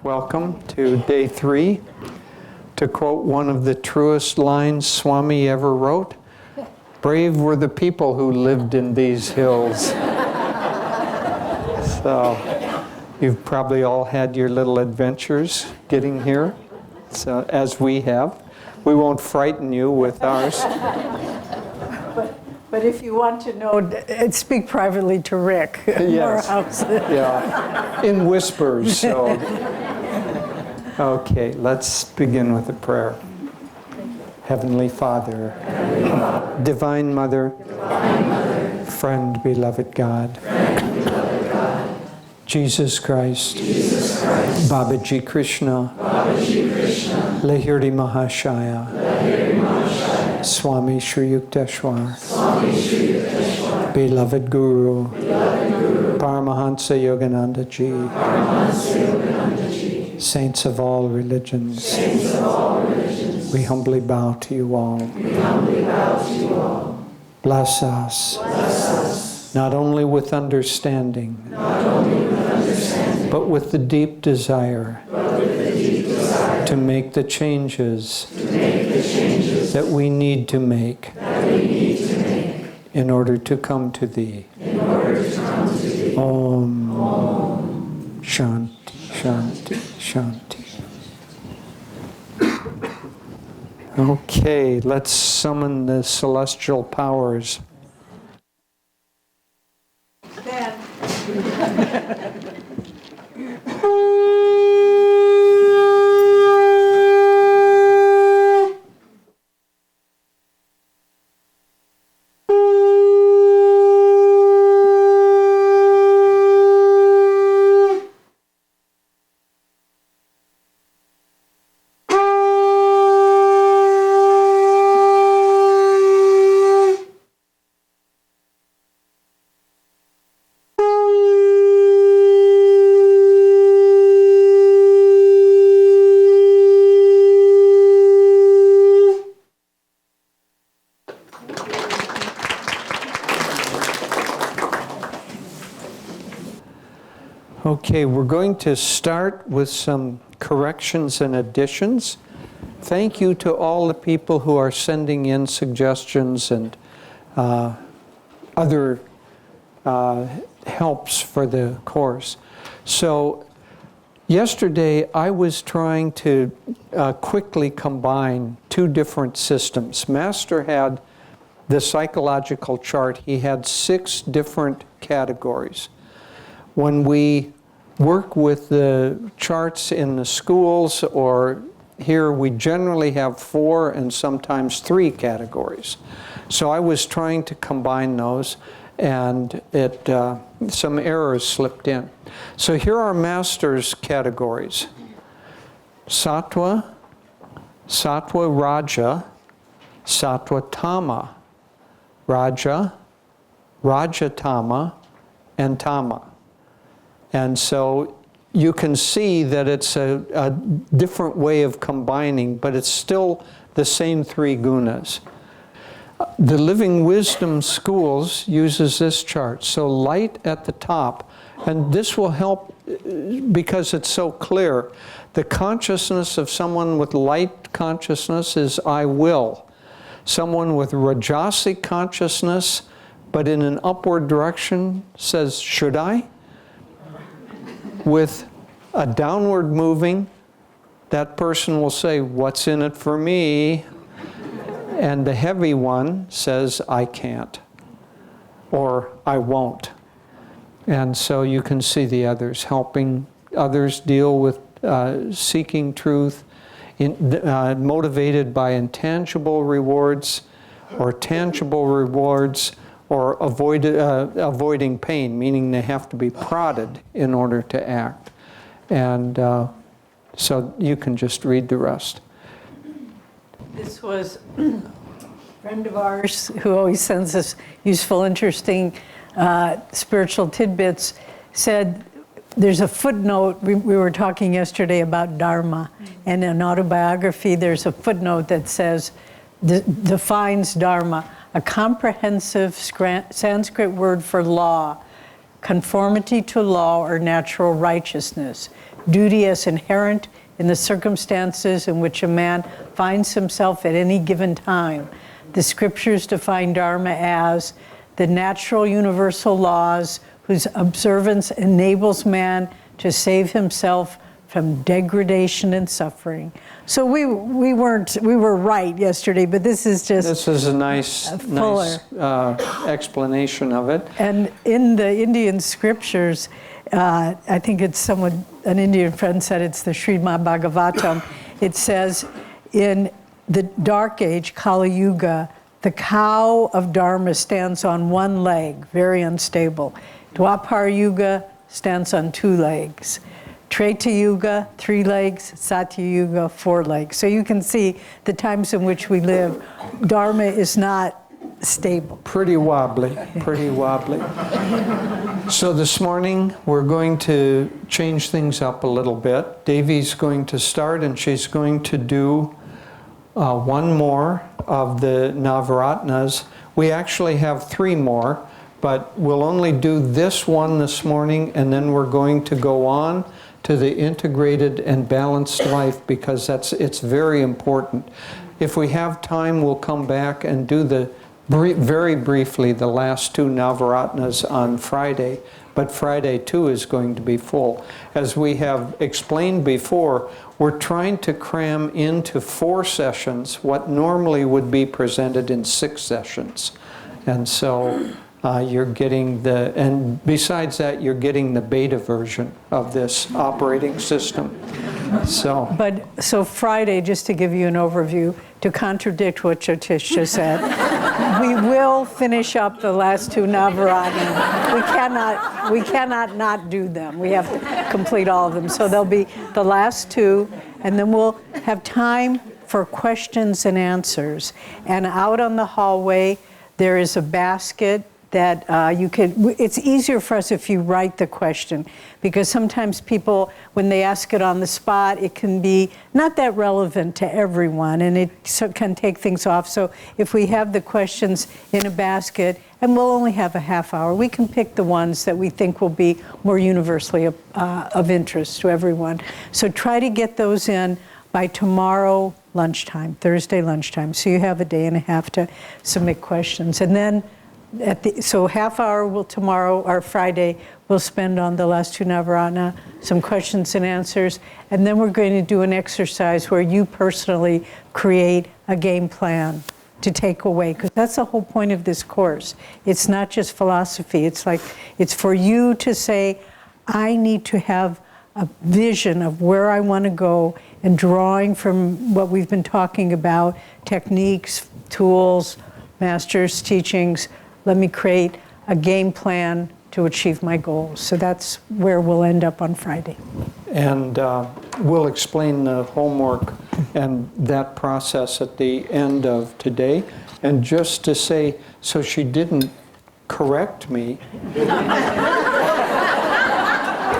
Welcome to day 3. To quote one of the truest lines Swami ever wrote, brave were the people who lived in these hills. So you've probably all had your little adventures getting here, so, as we have. We won't frighten you with ours. But if you want to know, speak privately to Rick. Yes. Yeah, in whispers. So. Okay, let's begin with a prayer. Heavenly Father, Divine Mother, Friend, beloved God, Jesus Christ, Babaji Krishna, Lahiri Mahashaya, Swami Shri Yukteswar, beloved Guru, Paramahansa Yogananda Ji, Saints of all religions, we humbly bow to you all. Bless us, not only with understanding, but with the deep desire to make the changes that we need to make in order to come to Thee. Om Shanti, Shanti, Shanti. Okay, let's summon the celestial powers. Okay, we're going to start with some corrections and additions. Thank you to all the people who are sending in suggestions and other helps for the course. So, yesterday I was trying to quickly combine two different systems. Master had the psychological chart. He had 6 different categories. When we work with the charts in the schools or here, we generally have 4 and sometimes 3 categories. So I was trying to combine those, and some errors slipped in. So here are Master's categories. Sattva, Sattva Raja, Sattva Tama, Raja, Rajatama, and Tama. And so you can see that it's a different way of combining, but it's still the same 3 gunas. The Living Wisdom Schools uses this chart. So light at the top, and this will help because it's so clear. The consciousness of someone with light consciousness is I will. Someone with Rajasic consciousness, but in an upward direction, says should I? With a downward moving, that person will say, what's in it for me? And the heavy one says, I can't, or I won't. And so you can see the others, helping others deal with seeking truth, motivated by intangible rewards, or tangible rewards, or avoiding pain, meaning they have to be prodded in order to act. And so you can just read the rest. This was a friend of ours who always sends us useful, interesting spiritual tidbits, said there's a footnote. We were talking yesterday about Dharma, and in autobiography there's a footnote that says, defines Dharma, a comprehensive Sanskrit word for law, conformity to law or natural righteousness, duty as inherent in the circumstances in which a man finds himself at any given time. The scriptures define Dharma as the natural universal laws whose observance enables man to save himself from degradation and suffering. So we were right yesterday, but this is a nice explanation of it. And in the Indian scriptures, I think it's an Indian friend said it's the Srimad Bhagavatam. It says, in the dark age, Kali Yuga, the cow of Dharma stands on one leg, very unstable. Dwapar Yuga stands on 2 legs. Treta Yuga, 3 legs. Satya Yuga, 4 legs. So you can see the times in which we live, Dharma is not stable. Pretty wobbly, pretty wobbly. So this morning, we're going to change things up a little bit. Devi's going to start, and she's going to do one more of the Navaratnas. We actually have 3 more, but we'll only do this one this morning, and then we're going to go on to the integrated and balanced life, because it's very important. If we have time, we'll come back and do very briefly the last 2 Navaratnas on Friday, but Friday too is going to be full. As we have explained before, we're trying to cram into 4 sessions what normally would be presented in 6 sessions. And so you're getting and besides that, you're getting the beta version of this operating system. So Friday, just to give you an overview, to contradict what Jyotish just said, we will finish up the last 2 Navaratna. We cannot not do them. We have to complete all of them. So there'll be the last 2, and then we'll have time for questions and answers. And out on the hallway, there is a basket that it's easier for us if you write the question, because sometimes people, when they ask it on the spot, it can be not that relevant to everyone, and it can take things off. So if we have the questions in a basket, and we'll only have a half hour, we can pick the ones that we think will be more universally of interest to everyone. So try to get those in by tomorrow lunchtime, Thursday lunchtime, so you have a day and a half to submit questions. And then so half hour tomorrow or Friday we'll spend on the last 2 Navaratna, some questions and answers, and then we're going to do an exercise where you personally create a game plan to take away, because that's the whole point of this course. It's not just philosophy. It's for you to say, I need to have a vision of where I want to go, and drawing from what we've been talking about, techniques, tools, masters' teachings. Let me create a game plan to achieve my goals. So that's where we'll end up on Friday. And we'll explain the homework and that process at the end of today. And just to say, so she didn't correct me.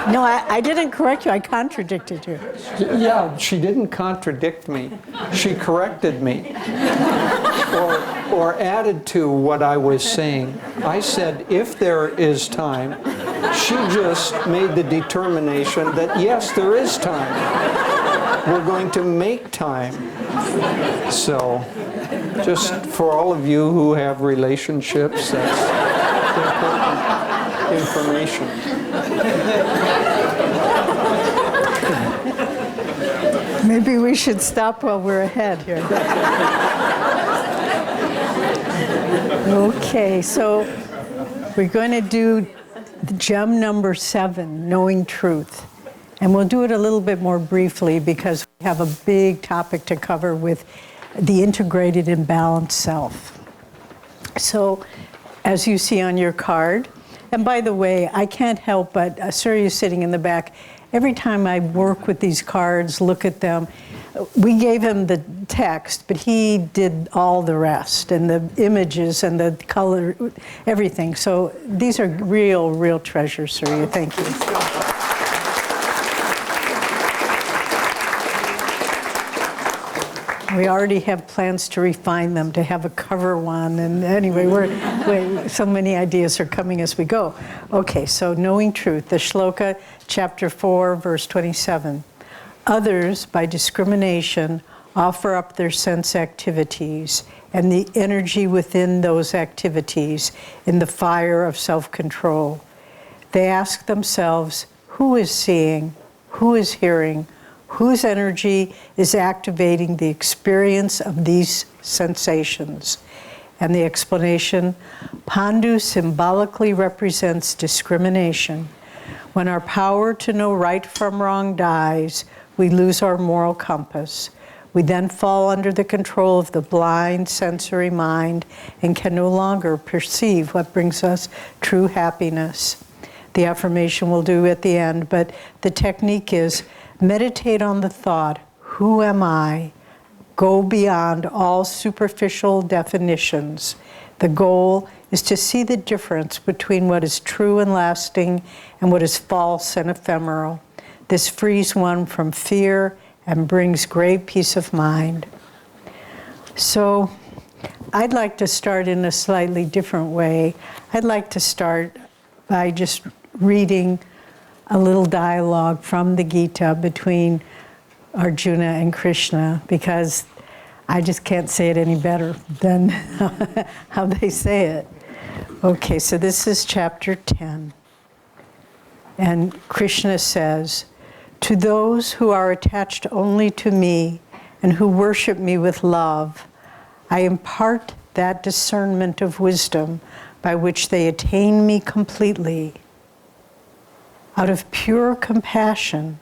No, I didn't correct you. I contradicted you. Yeah, she didn't contradict me. She corrected me. Or added to what I was saying. I said, if there is time. She just made the determination that, yes, there is time. We're going to make time. So, just for all of you who have relationships, that's important information. Maybe we should stop while we're ahead here. Okay, so we're going to do gem number 7, knowing truth. And we'll do it a little bit more briefly because we have a big topic to cover with the integrated and balanced self. So, as you see on your card, and by the way, I can't help but, Surya's sitting in the back, every time I work with these cards, look at them, we gave him the text, but he did all the rest, and the images and the color, everything. So these are real treasures, Surya. Thank you. We already have plans to refine them, to have a cover one. And anyway, so many ideas are coming as we go. Okay, so knowing truth, the shloka, chapter 4, verse 27. Others, by discrimination, offer up their sense activities and the energy within those activities in the fire of self-control. They ask themselves, who is seeing? Who is hearing? Whose energy is activating the experience of these sensations? And the explanation, Pandu symbolically represents discrimination. When our power to know right from wrong dies, we lose our moral compass. We then fall under the control of the blind sensory mind and can no longer perceive what brings us true happiness. The affirmation we'll do at the end, but the technique is meditate on the thought, who am I? Go beyond all superficial definitions. The goal is to see the difference between what is true and lasting and what is false and ephemeral. This frees one from fear and brings great peace of mind. So I'd like to start in a slightly different way. I'd like to start by just reading a little dialogue from the Gita between Arjuna and Krishna, because I just can't say it any better than how they say it. Okay, so this is chapter 10. And Krishna says, to those who are attached only to me and who worship me with love, I impart that discernment of wisdom by which they attain me completely. Out of pure compassion,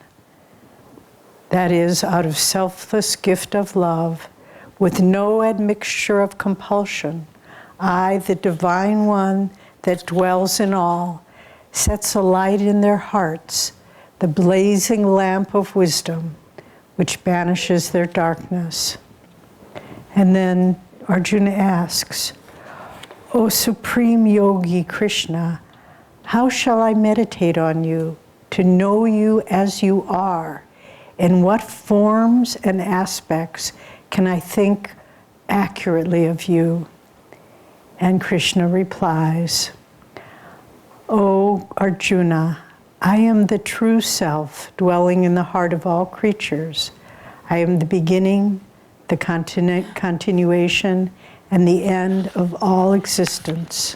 that is, out of selfless gift of love, with no admixture of compulsion, I, the Divine One that dwells in all, sets a light in their hearts, the blazing lamp of wisdom, which banishes their darkness. And then Arjuna asks, O Supreme Yogi Krishna, how shall I meditate on you, to know you as you are? In what forms and aspects can I think accurately of you? And Krishna replies, O Arjuna, I am the true self dwelling in the heart of all creatures. I am the beginning, the continuation, and the end of all existence.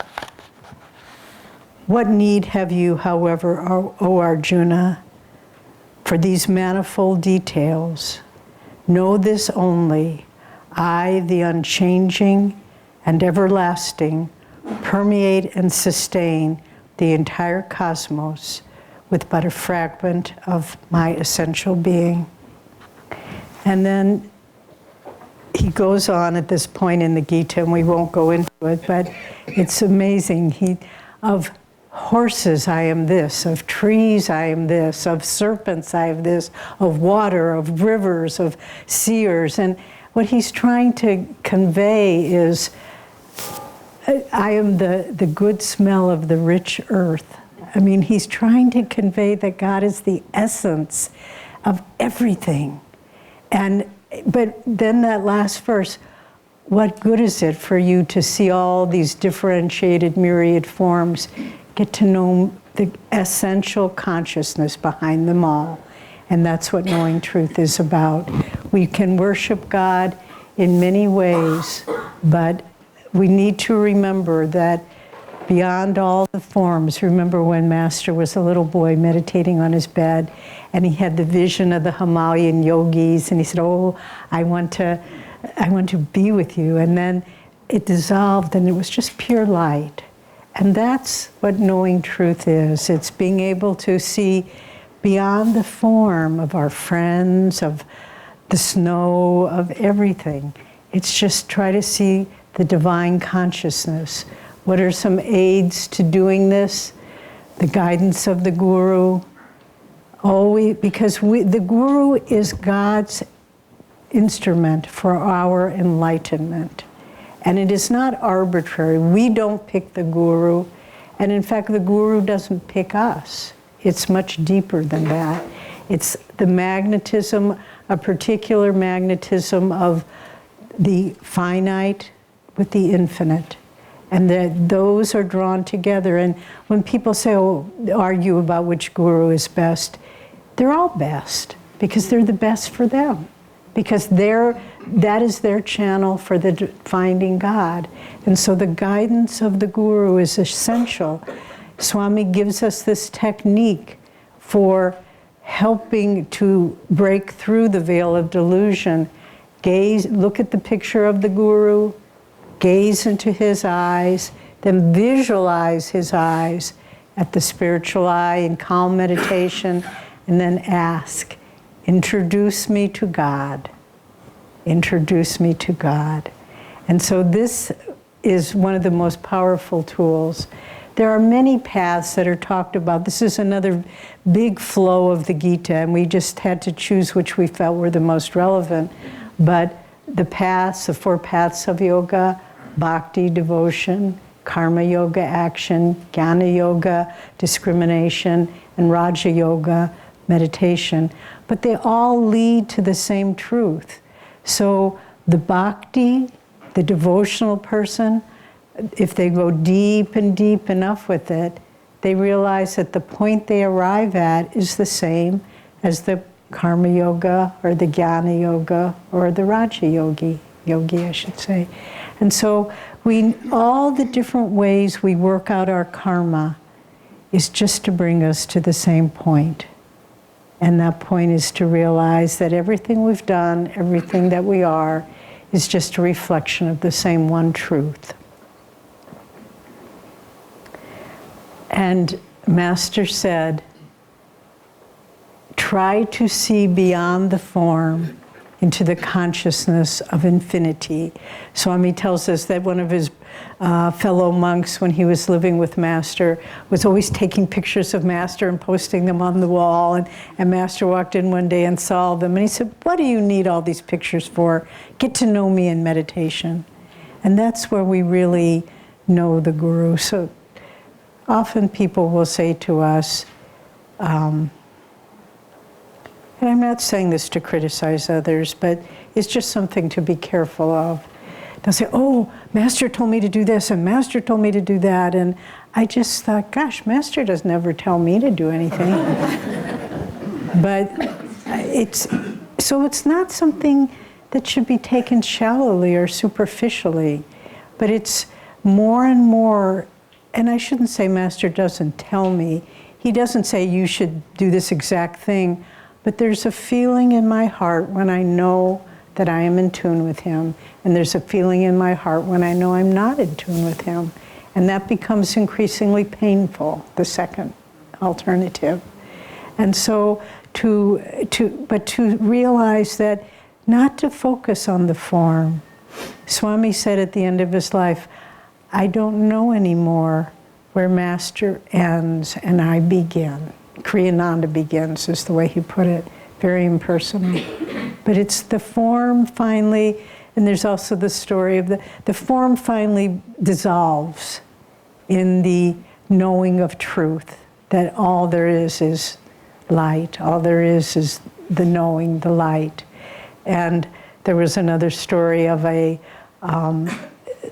What need have you, however, O Arjuna, for these manifold details? Know this only, I, the unchanging and everlasting, permeate and sustain the entire cosmos with but a fragment of my essential being. And then he goes on at this point in the Gita, and we won't go into it, but it's amazing. Of horses I am this, of trees I am this, of serpents I am this, of water, of rivers, of seers. And what he's trying to convey is, I am the good smell of the rich earth. I mean, he's trying to convey that God is the essence of everything. But then that last verse, what good is it for you to see all these differentiated myriad forms, get to know the essential consciousness behind them all? And that's what knowing truth is about. We can worship God in many ways, but we need to remember that beyond all the forms, remember when Master was a little boy meditating on his bed, and he had the vision of the Himalayan yogis, and he said, oh, I want to be with you. And then it dissolved, and it was just pure light. And that's what knowing truth is. It's being able to see beyond the form of our friends, of the snow, of everything. It's just try to see the divine consciousness. What are some aids to doing this? The guidance of the Guru. Because the Guru is God's instrument for our enlightenment. And it is not arbitrary. We don't pick the Guru. And in fact, the Guru doesn't pick us. It's much deeper than that. It's the magnetism, a particular magnetism of the finite with the infinite. And that those are drawn together. And when people say, oh, argue about which guru is best, they're all best because they're the best for them. Because that is their channel for finding God. And so the guidance of the guru is essential. Swami gives us this technique for helping to break through the veil of delusion. Look at the picture of the guru, gaze into his eyes, then visualize his eyes at the spiritual eye in calm meditation, and then ask, introduce me to God. Introduce me to God. And so this is one of the most powerful tools. There are many paths that are talked about. This is another big flow of the Gita, and we just had to choose which we felt were the most relevant. But the paths, the 4 paths of yoga, bhakti, devotion, karma yoga, action, jnana yoga, discrimination, and raja yoga, meditation. But they all lead to the same truth. So the bhakti, the devotional person, if they go deep and deep enough with it, they realize that the point they arrive at is the same as the karma yoga or the jnana yoga or the raja yogi, I should say. And so all the different ways we work out our karma is just to bring us to the same point. And that point is to realize that everything we've done, everything that we are, is just a reflection of the same one truth. And Master said, try to see beyond the form into the consciousness of infinity. Swami tells us that one of his fellow monks, when he was living with Master, was always taking pictures of Master and posting them on the wall. And Master walked in one day and saw them. And he said, what do you need all these pictures for? Get to know me in meditation. And that's where we really know the Guru. So often people will say to us, and I'm not saying this to criticize others, but it's just something to be careful of. They'll say, oh, Master told me to do this, and Master told me to do that. And I just thought, gosh, Master doesn't ever tell me to do anything. But it's not something that should be taken shallowly or superficially. But it's more and more, and I shouldn't say Master doesn't tell me. He doesn't say you should do this exact thing. But there's a feeling in my heart when I know that I am in tune with Him. And there's a feeling in my heart when I know I'm not in tune with Him. And that becomes increasingly painful, the second alternative. And so to realize that not to focus on the form. Swami said at the end of his life, I don't know anymore where Master ends and I begin. Ananda begins, is the way he put it, very impersonal. But it's the form finally, and there's also the story of the form finally dissolves in the knowing of truth, that all there is light, all there is the knowing, the light. And there was another story of a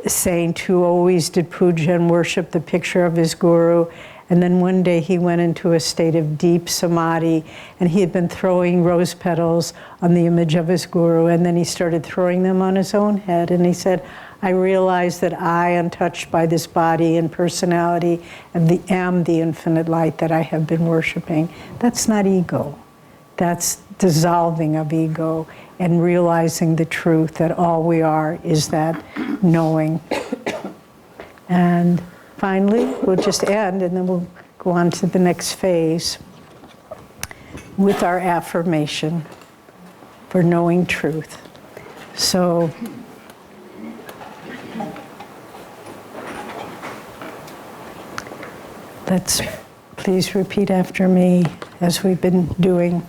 saint who always did puja and worship the picture of his guru. And then one day he went into a state of deep samadhi, and he had been throwing rose petals on the image of his guru, and then he started throwing them on his own head. And he said, I realized that I, untouched by this body and personality, am the infinite light that I have been worshiping. That's not ego. That's dissolving of ego and realizing the truth that all we are is that knowing. And finally, we'll just end, and then we'll go on to the next phase with our affirmation for knowing truth. So, let's please repeat after me as we've been doing.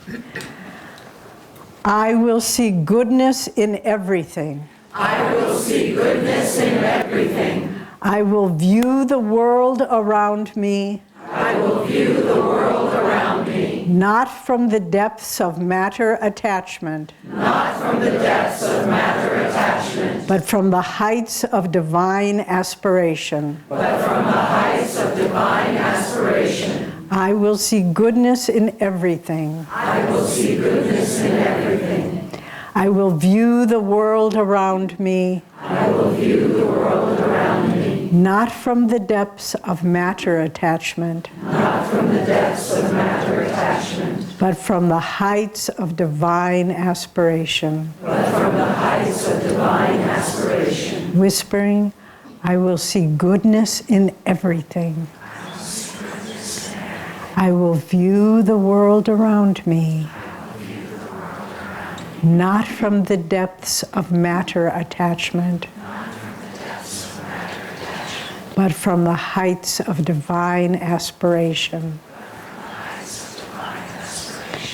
I will see goodness in everything. I will see goodness in everything. I will view the world around me. I will view the world around me not from the depths of matter attachment, not from the depths of matter attachment, but from the heights of divine aspiration. but from the heights of divine aspiration. I will see goodness in everything. I will see goodness in everything. I will view the world around me, I will view the world around me, not from the depths of matter attachment, not from the depths of matter attachment, but from the heights of divine aspiration. but from the heights of divine aspiration. Whispering, I will see goodness in everything. I will view the world around me, not from the depths of matter attachment, but from the heights of divine aspiration.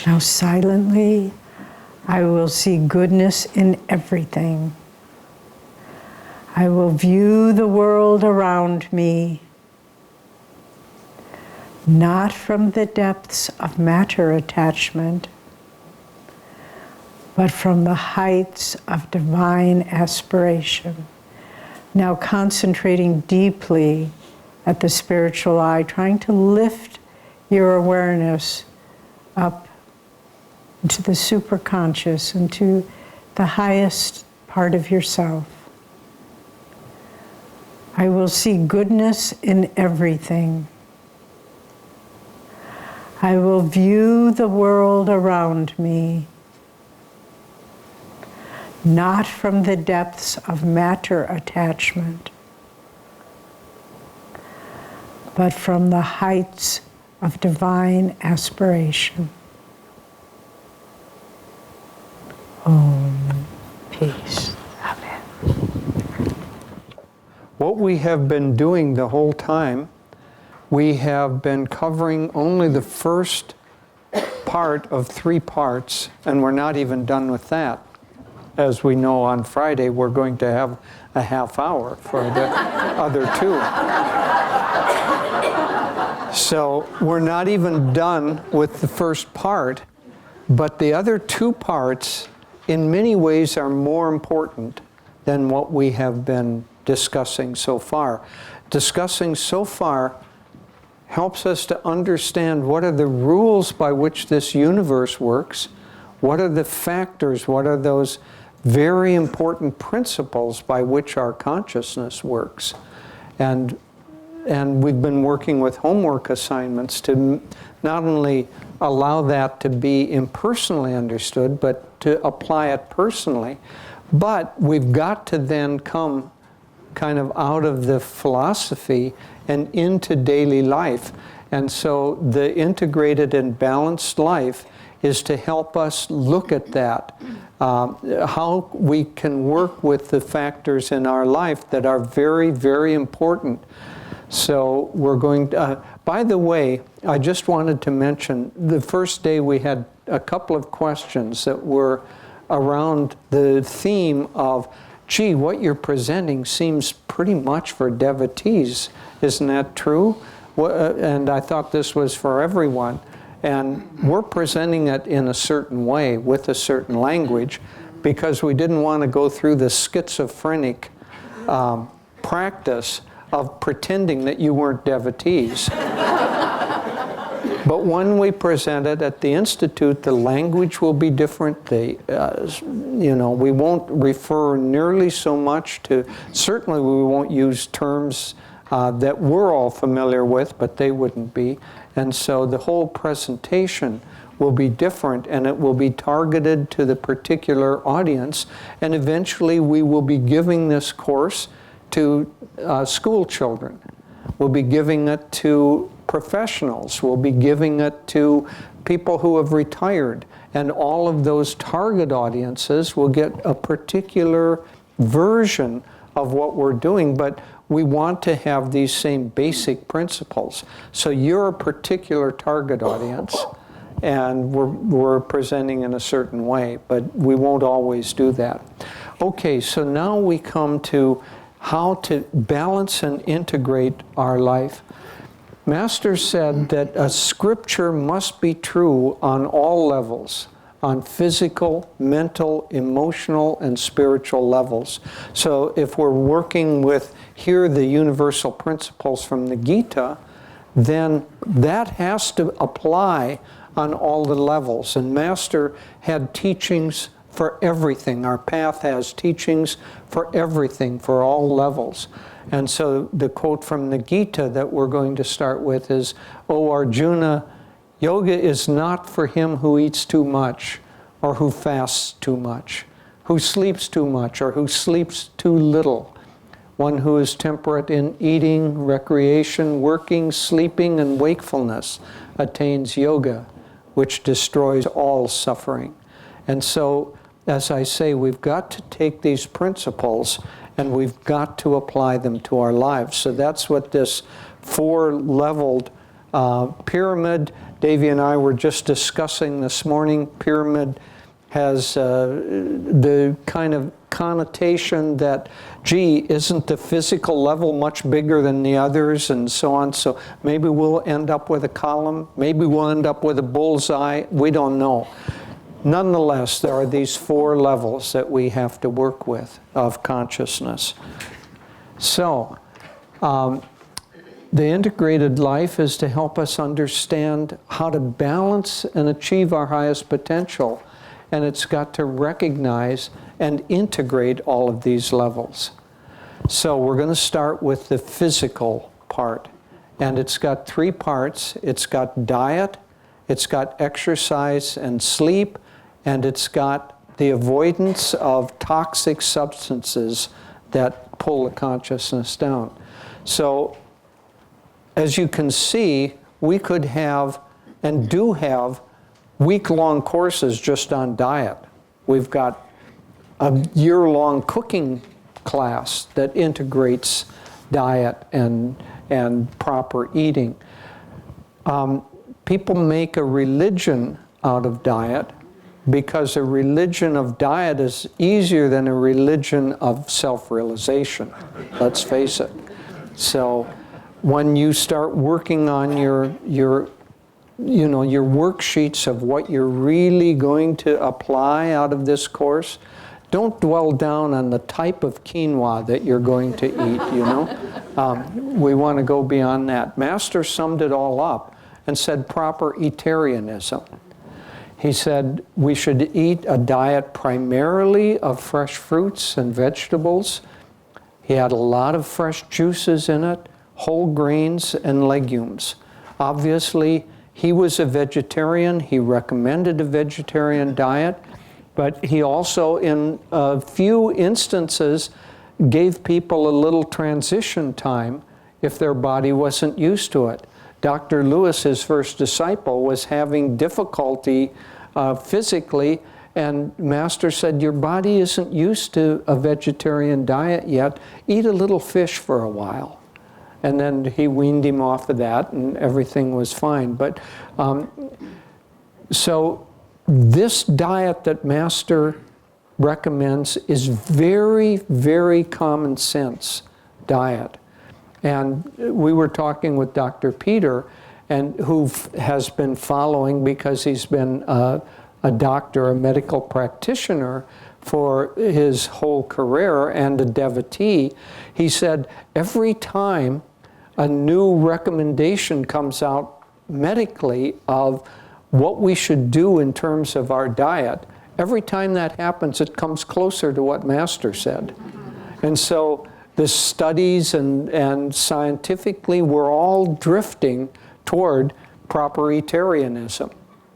Now silently, I will see goodness in everything. I will view the world around me, not from the depths of matter attachment, but from the heights of divine aspiration. Now concentrating deeply at the spiritual eye, trying to lift your awareness up into the superconscious, into the highest part of yourself. I will see goodness in everything. I will view the world around me, not from the depths of matter attachment, but from the heights of divine aspiration. Om. Peace. Amen. What we have been doing the whole time, we have been covering only the first part of 3 parts, and we're not even done with that. As we know, on Friday, we're going to have a half hour for the other 2. So we're not even done with the first part, but the other 2 parts, in many ways, are more important than what we have been discussing so far. Discussing so far helps us to understand what are the rules by which this universe works, what are the factors, what are those very important principles by which our consciousness works. And we've been working with homework assignments to not only allow that to be impersonally understood, but to apply it personally. But we've got to then come kind of out of the philosophy and into daily life. And so the integrated and balanced life is to help us look at that, how we can work with the factors in our life that are very, very important. So we're going to, by the way, I just wanted to mention, the first day we had a couple of questions that were around the theme of, gee, what you're presenting seems pretty much for devotees. Isn't that true? And I thought this was for everyone. And we're presenting it in a certain way, with a certain language, because we didn't want to go through the schizophrenic practice of pretending that you weren't devotees. But when we present it at the Institute, the language will be different. We won't refer nearly so much to, certainly we won't use terms that we're all familiar with, but they wouldn't be. And so the whole presentation will be different, and it will be targeted to the particular audience. And eventually we will be giving this course to school children. We'll be giving it to professionals. We'll be giving it to people who have retired. And all of those target audiences will get a particular version of what we're doing, but we want to have these same basic principles. So you're a particular target audience, and we're presenting in a certain way, but we won't always do that. Okay, so now we come to how to balance and integrate our life. Master said that a scripture must be true on all levels, on physical, mental, emotional, and spiritual levels. So if we're working with here the universal principles from the Gita, then that has to apply on all the levels. And Master had teachings for everything. Our path has teachings for everything, for all levels. And so the quote from the Gita that we're going to start with is, "O Arjuna, yoga is not for him who eats too much, or who fasts too much, who sleeps too much, or who sleeps too little. One who is temperate in eating, recreation, working, sleeping, and wakefulness attains yoga, which destroys all suffering." And so, as I say, we've got to take these principles and we've got to apply them to our lives. So that's what this four-leveled pyramid, Devi and I were just discussing this morning. Pyramid has the kind of connotation that, gee, isn't the physical level much bigger than the others, and so on. So maybe we'll end up with a column, maybe we'll end up with a bullseye, we don't know. Nonetheless, there are these four levels that we have to work with of consciousness. So, the integrated life is to help us understand how to balance and achieve our highest potential. And it's got to recognize and integrate all of these levels. So we're going to start with the physical part. And it's got three parts. It's got diet, it's got exercise and sleep, and it's got the avoidance of toxic substances that pull the consciousness down. So, as you can see, we could have, and do have, week-long courses just on diet. We've got a year-long cooking class that integrates diet and proper eating. People make a religion out of diet because a religion of diet is easier than a religion of self-realization. Let's face it. So when you start working on your worksheets of what you're really going to apply out of this course, don't dwell down on the type of quinoa that you're going to eat, We want to go beyond that. Master summed it all up and said proper eatarianism. He said we should eat a diet primarily of fresh fruits and vegetables. He had a lot of fresh juices in it, whole grains and legumes. Obviously, he was a vegetarian. He recommended a vegetarian diet, but he also, in a few instances, gave people a little transition time if their body wasn't used to it. Dr. Lewis, his first disciple, was having difficulty physically, and Master said, your body isn't used to a vegetarian diet yet. Eat a little fish for a while. And then he weaned him off of that, and everything was fine. But so this diet that Master recommends is very, very common sense diet. And we were talking with Dr. Peter, and who has been following, because he's been a doctor, a medical practitioner for his whole career, and a devotee. He said every time a new recommendation comes out medically of what we should do in terms of our diet, every time that happens, it comes closer to what Master said. And so the studies and scientifically, we're all drifting toward proper eatarianism.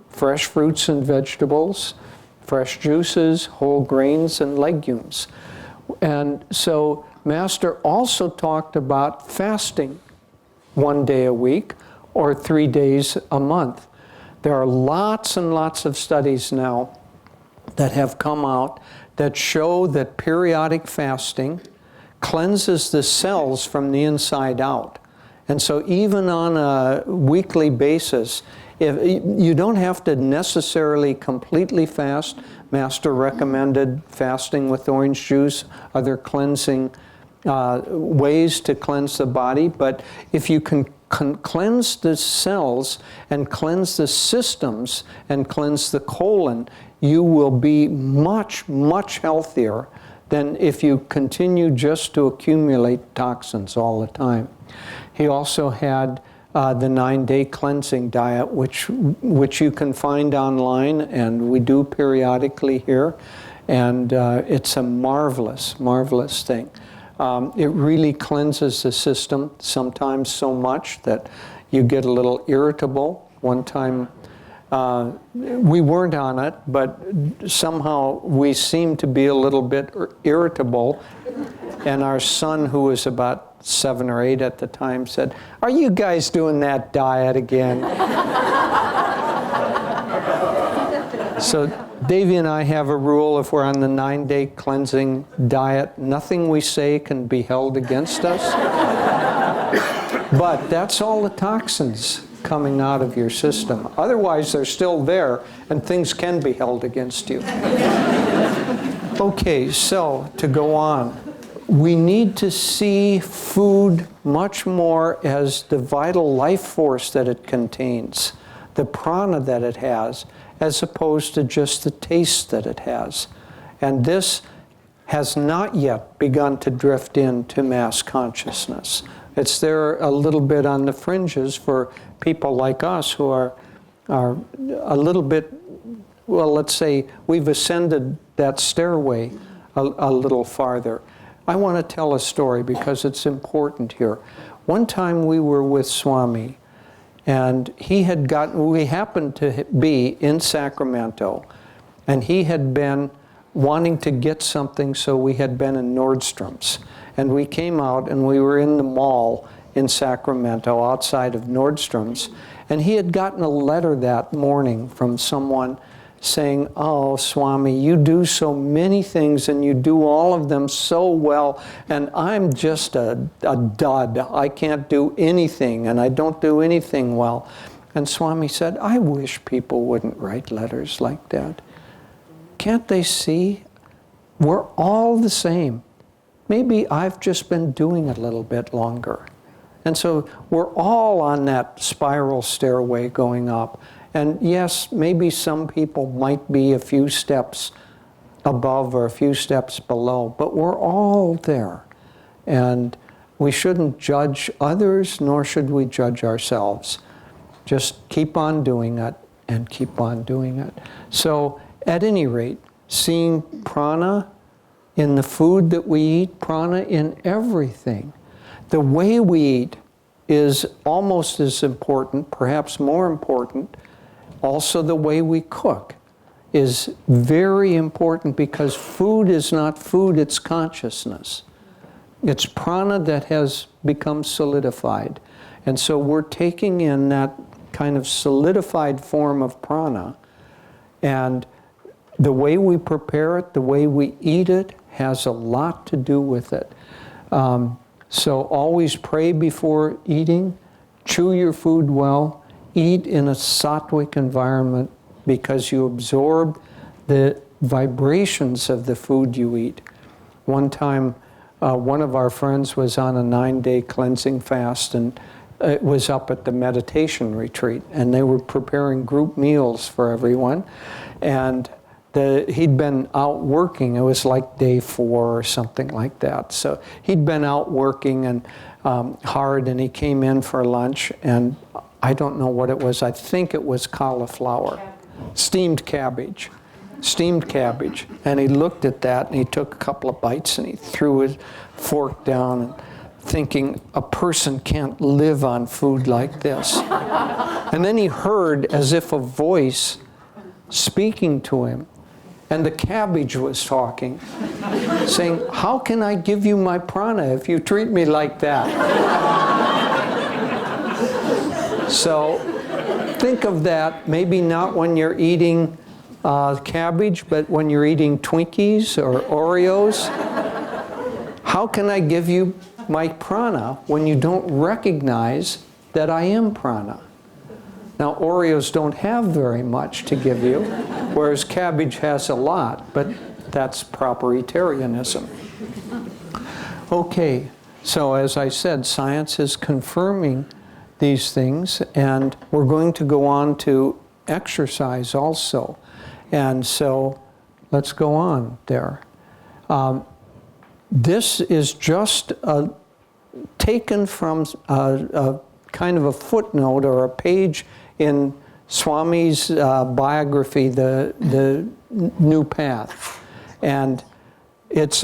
Fresh fruits and vegetables, fresh juices, whole grains and legumes. And so Master also talked about fasting 1 day a week or 3 days a month. There are lots and lots of studies now that have come out that show that periodic fasting cleanses the cells from the inside out. And so even on a weekly basis, if you don't have to necessarily completely fast. Master recommended fasting with orange juice, other cleansing ways to cleanse the body. But if you can cleanse the cells and cleanse the systems and cleanse the colon, you will be much, much healthier than if you continue just to accumulate toxins all the time. He also had the 9-day cleansing diet, which you can find online, and we do periodically here. And it's a marvelous, marvelous thing. It really cleanses the system, sometimes so much that you get a little irritable. One time, we weren't on it, but somehow we seemed to be a little bit irritable. And our son, who was about 7 or 8 at the time, said, "Are you guys doing that diet again?" So Devi and I have a rule: if we're on the 9-day cleansing diet, nothing we say can be held against us. But that's all the toxins coming out of your system. Otherwise, they're still there, and things can be held against you. Okay, so to go on, we need to see food much more as the vital life force that it contains, the prana that it has, as opposed to just the taste that it has. And this has not yet begun to drift into mass consciousness. It's there a little bit on the fringes for people like us who are a little bit, well, let's say we've ascended that stairway a little farther. I want to tell a story because it's important here. One time we were with Swami, and we happened to be in Sacramento, and he had been wanting to get something, so we had been in Nordstrom's. And we came out and we were in the mall in Sacramento outside of Nordstrom's, and he had gotten a letter that morning from someone saying, "Oh, Swami, you do so many things and you do all of them so well, and I'm just a dud. I can't do anything, and I don't do anything well." And Swami said, "I wish people wouldn't write letters like that. Can't they see? We're all the same. Maybe I've just been doing it a little bit longer." And so we're all on that spiral stairway going up. And yes, maybe some people might be a few steps above or a few steps below, but we're all there. And we shouldn't judge others, nor should we judge ourselves. Just keep on doing it and keep on doing it. So at any rate, seeing prana in the food that we eat, prana in everything. The way we eat is almost as important, perhaps more important. Also, the way we cook is very important, because food is not food, it's consciousness. It's prana that has become solidified. And so we're taking in that kind of solidified form of prana, and the way we prepare it, the way we eat it, has a lot to do with it. So always pray before eating, chew your food well, eat in a sattvic environment, because you absorb the vibrations of the food you eat. One time, one of our friends was on a 9-day cleansing fast, and it was up at the meditation retreat, and they were preparing group meals for everyone. And he'd been out working. It was like day 4 or something like that. So he'd been out working and hard, and he came in for lunch, and I don't know what it was. I think it was cauliflower, steamed cabbage. And he looked at that, and he took a couple of bites, and he threw his fork down, and thinking, a person can't live on food like this. And then he heard as if a voice speaking to him. And the cabbage was talking, saying, "How can I give you my prana if you treat me like that?" So think of that, maybe not when you're eating cabbage, but when you're eating Twinkies or Oreos. How can I give you my prana when you don't recognize that I am prana? Now, Oreos don't have very much to give you, whereas cabbage has a lot, but that's properitarianism. Okay, so as I said, science is confirming these things, and we're going to go on to exercise also. And so let's go on there. This is just taken from a kind of a footnote or a page in Swami's biography, the New Path. And it's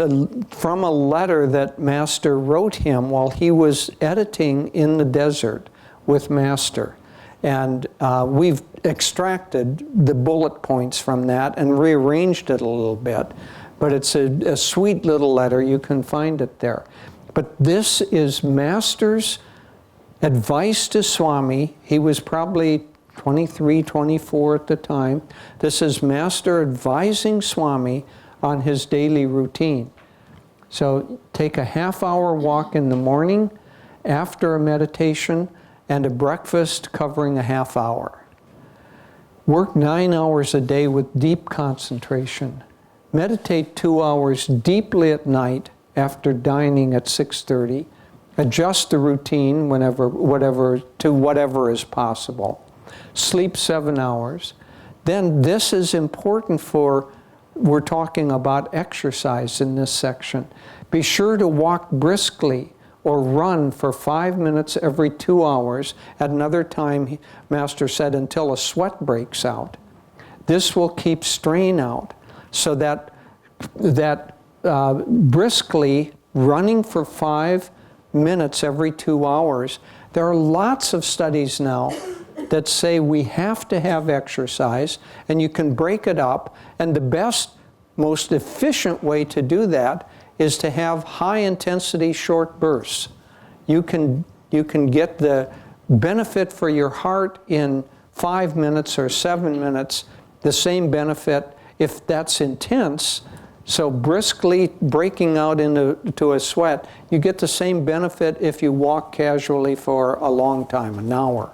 from a letter that Master wrote him while he was editing in the desert with Master. And we've extracted the bullet points from that and rearranged it a little bit. But it's a sweet little letter. You can find it there. But this is Master's advice to Swami. He was probably 23, 24 at the time. This is Master advising Swami on his daily routine. So take a half-hour walk in the morning after a meditation and a breakfast covering a half hour. Work 9 hours a day with deep concentration. Meditate 2 hours deeply at night after dining at 6:30. Adjust the routine to whatever is possible. Sleep 7 hours. Then this is important we're talking about exercise in this section. Be sure to walk briskly or run for 5 minutes every 2 hours. At another time, Master said, until a sweat breaks out. This will keep strain out, so that briskly running for 5 minutes every 2 hours. There are lots of studies now that say we have to have exercise, and you can break it up, and the best, most efficient way to do that is to have high-intensity short bursts. You can get the benefit for your heart in 5 minutes or 7 minutes, the same benefit if that's intense. So briskly breaking out into a sweat, you get the same benefit if you walk casually for a long time, an hour.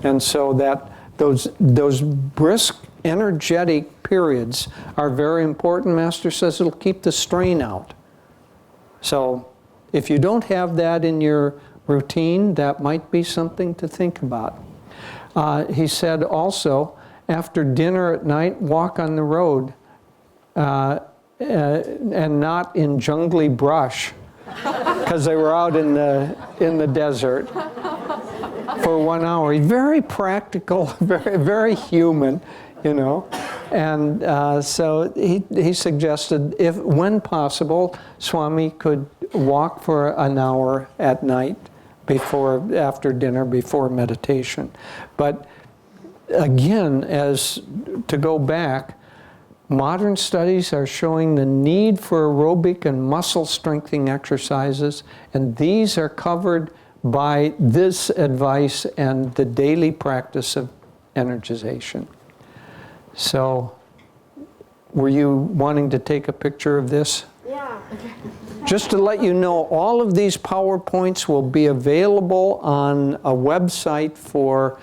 And so that those brisk, energetic periods are very important. Master says it'll keep the strain out. So if you don't have that in your routine, that might be something to think about. He said also, after dinner at night, walk on the road and not in jungly brush, because they were out in the desert for 1 hour. Very practical, very, very human, you know. And so he suggested, if when possible, Swami could walk for an hour at night after dinner, before meditation. But again, to go back, modern studies are showing the need for aerobic and muscle strengthening exercises, and these are covered by this advice and the daily practice of energization. So, were you wanting to take a picture of this? Yeah. Just to let you know, all of these PowerPoints will be available on a website for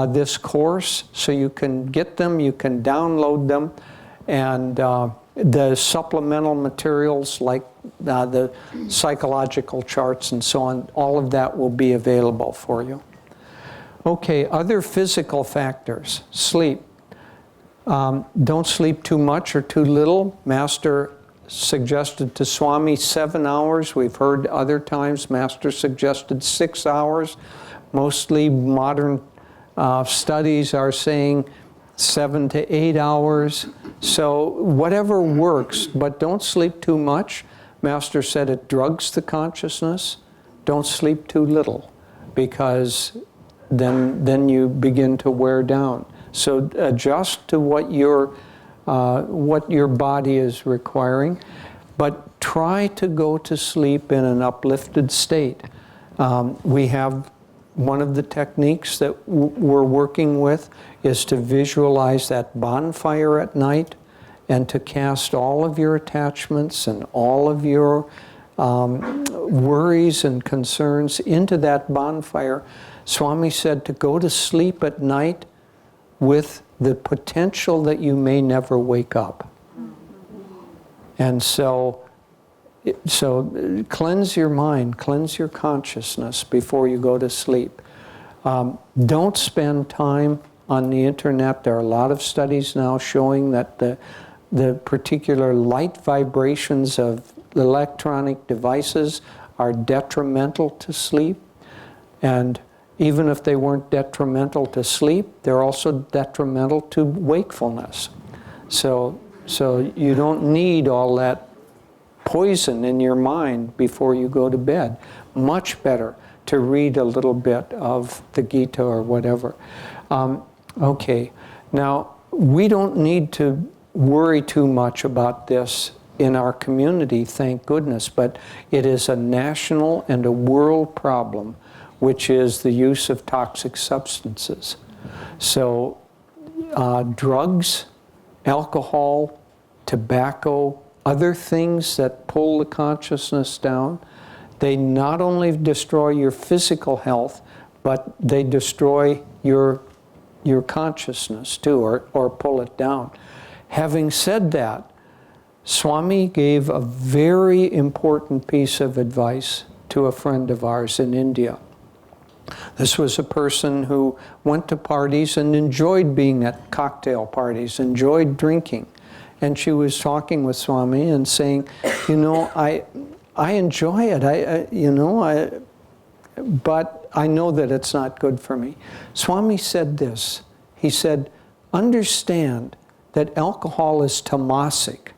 this course, so you can get them, you can download them, and the supplemental materials like the psychological charts and so on, all of that will be available for you. Okay, other physical factors. Sleep. Don't sleep too much or too little. Master suggested to Swami 7 hours. We've heard other times Master suggested 6 hours. Mostly modern studies are saying 7 to 8 hours. So whatever works, but don't sleep too much. Master said it drugs the consciousness. Don't sleep too little, because then you begin to wear down. So adjust to what your body is requiring, but try to go to sleep in an uplifted state. We have one of the techniques that we're working with is to visualize that bonfire at night and to cast all of your attachments and all of your worries and concerns into that bonfire. Swami said to go to sleep at night with the potential that you may never wake up. And so cleanse your mind, cleanse your consciousness before you go to sleep. Don't spend time on the internet. There are a lot of studies now showing that the particular light vibrations of electronic devices are detrimental to sleep. And even if they weren't detrimental to sleep, they're also detrimental to wakefulness. So you don't need all that poison in your mind before you go to bed. Much better to read a little bit of the Gita or whatever. Okay, now we don't need to worry too much about this in our community, thank goodness, but it is a national and a world problem, which is the use of toxic substances. So drugs, alcohol, tobacco, other things that pull the consciousness down, they not only destroy your physical health, but they destroy your consciousness too, or pull it down. Having said that, Swami gave a very important piece of advice to a friend of ours in India. This was a person who went to parties and enjoyed being at cocktail parties, enjoyed drinking. And she was talking with Swami and saying, you know, I enjoy it, but I know that it's not good for me. Swami said this. He said, understand that alcohol is tamasic,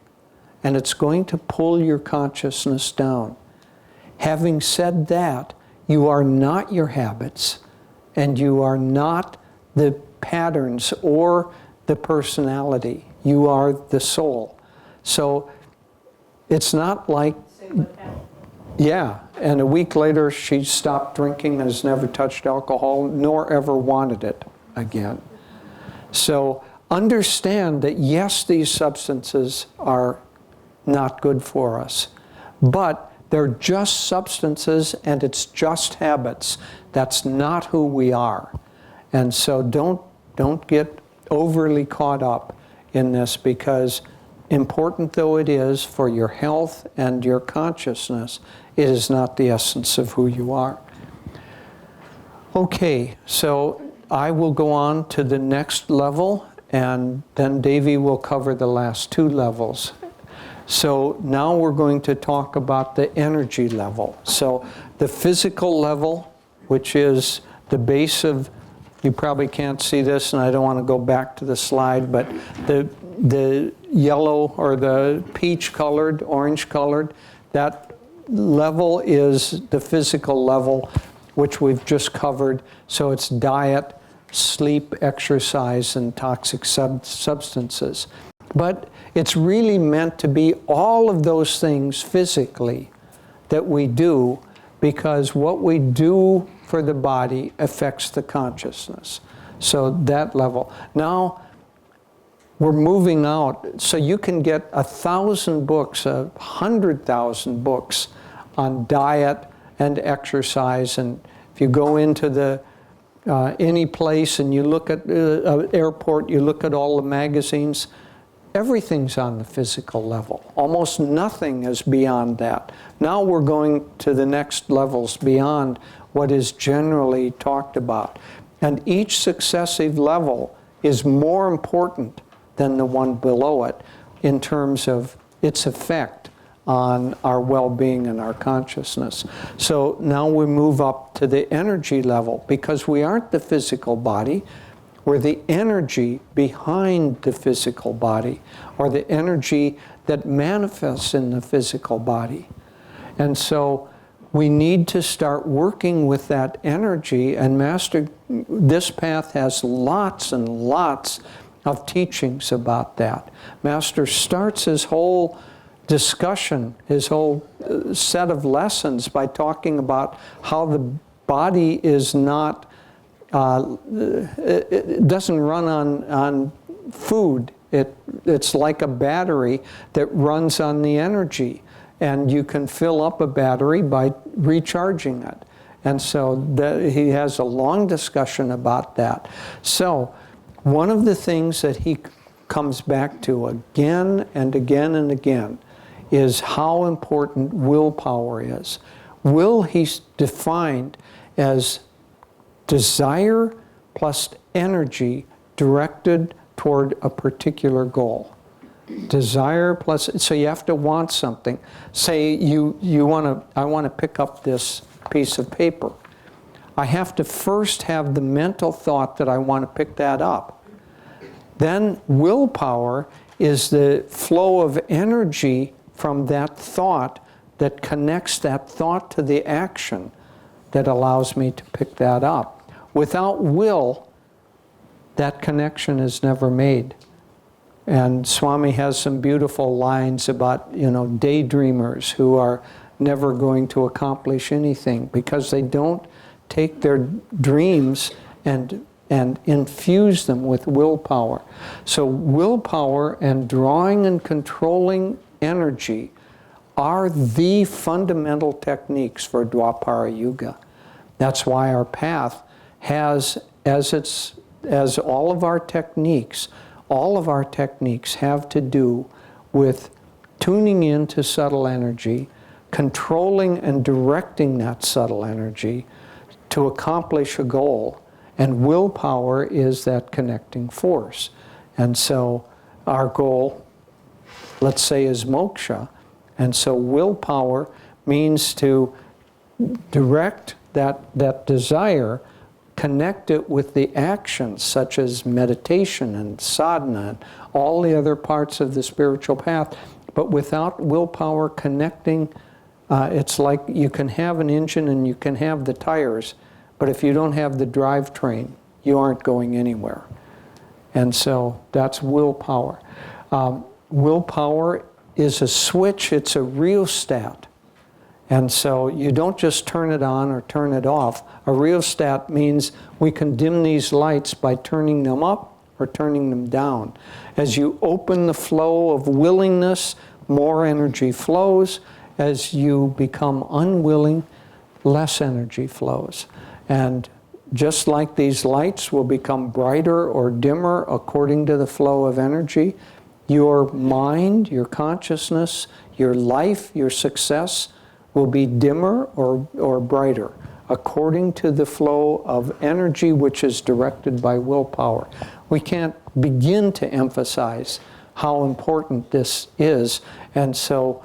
and it's going to pull your consciousness down. Having said that, you are not your habits, and you are not the patterns or the personality. You are the soul. So it's not like, yeah, and a week later she stopped drinking, has never touched alcohol, nor ever wanted it again. So understand that yes, these substances are not good for us, but they're just substances and it's just habits. That's not who we are. And so don't get overly caught up in this, because important though it is for your health and your consciousness, it is not the essence of who you are. Okay, so I will go on to the next level, and then Devi will cover the last two levels. So now we're going to talk about the energy level. So the physical level, which is the base of, you probably can't see this, and I don't want to go back to the slide, but the yellow or the peach colored, orange colored, that level is the physical level, which we've just covered. So it's diet, sleep, exercise, and toxic substances. But it's really meant to be all of those things physically that we do, because what we do for the body affects the consciousness. So that level. Now we're moving out, so you can get 1,000 books, 100,000 books on diet and exercise. And if you go into the any place and you look at an airport, you look at all the magazines, everything's on the physical level. Almost nothing is beyond that. Now we're going to the next levels beyond what is generally talked about. And each successive level is more important than the one below it in terms of its effect on our well-being and our consciousness. So now we move up to the energy level, because we aren't the physical body. We're the energy behind the physical body, or the energy that manifests in the physical body. And so we need to start working with that energy, and Master, this path has lots and lots of teachings about that. Master starts his whole discussion, his whole set of lessons by talking about how the body is not, it doesn't run on food. It's like a battery that runs on the energy, and you can fill up a battery by recharging it. And so he has a long discussion about that. So one of the things that he comes back to again and again and again is how important willpower is. Will he's defined as desire plus energy directed toward a particular goal. Desire plus, so you have to want something. Say I want to pick up this piece of paper. I have to first have the mental thought that I want to pick that up. Then willpower is the flow of energy from that thought that connects that thought to the action that allows me to pick that up. Without will, that connection is never made. And Swami has some beautiful lines about, daydreamers who are never going to accomplish anything because they don't take their dreams and infuse them with willpower. So willpower and drawing and controlling energy are the fundamental techniques for Dwapara Yuga. That's why our path has, as all of our techniques have to do with tuning into subtle energy, controlling and directing that subtle energy to accomplish a goal. And willpower is that connecting force. And so our goal, let's say, is moksha. And so willpower means to direct that desire, connect it with the actions such as meditation and sadhana and all the other parts of the spiritual path. But without willpower connecting, it's like you can have an engine and you can have the tires, but if you don't have the drivetrain, you aren't going anywhere. And so that's willpower. Willpower is a switch, it's a rheostat. And so you don't just turn it on or turn it off. A rheostat means we can dim these lights by turning them up or turning them down. As you open the flow of willingness, more energy flows. As you become unwilling, less energy flows. And just like these lights will become brighter or dimmer according to the flow of energy, your mind, your consciousness, your life, your success will be dimmer or brighter according to the flow of energy which is directed by willpower. We can't begin to emphasize how important this is. And so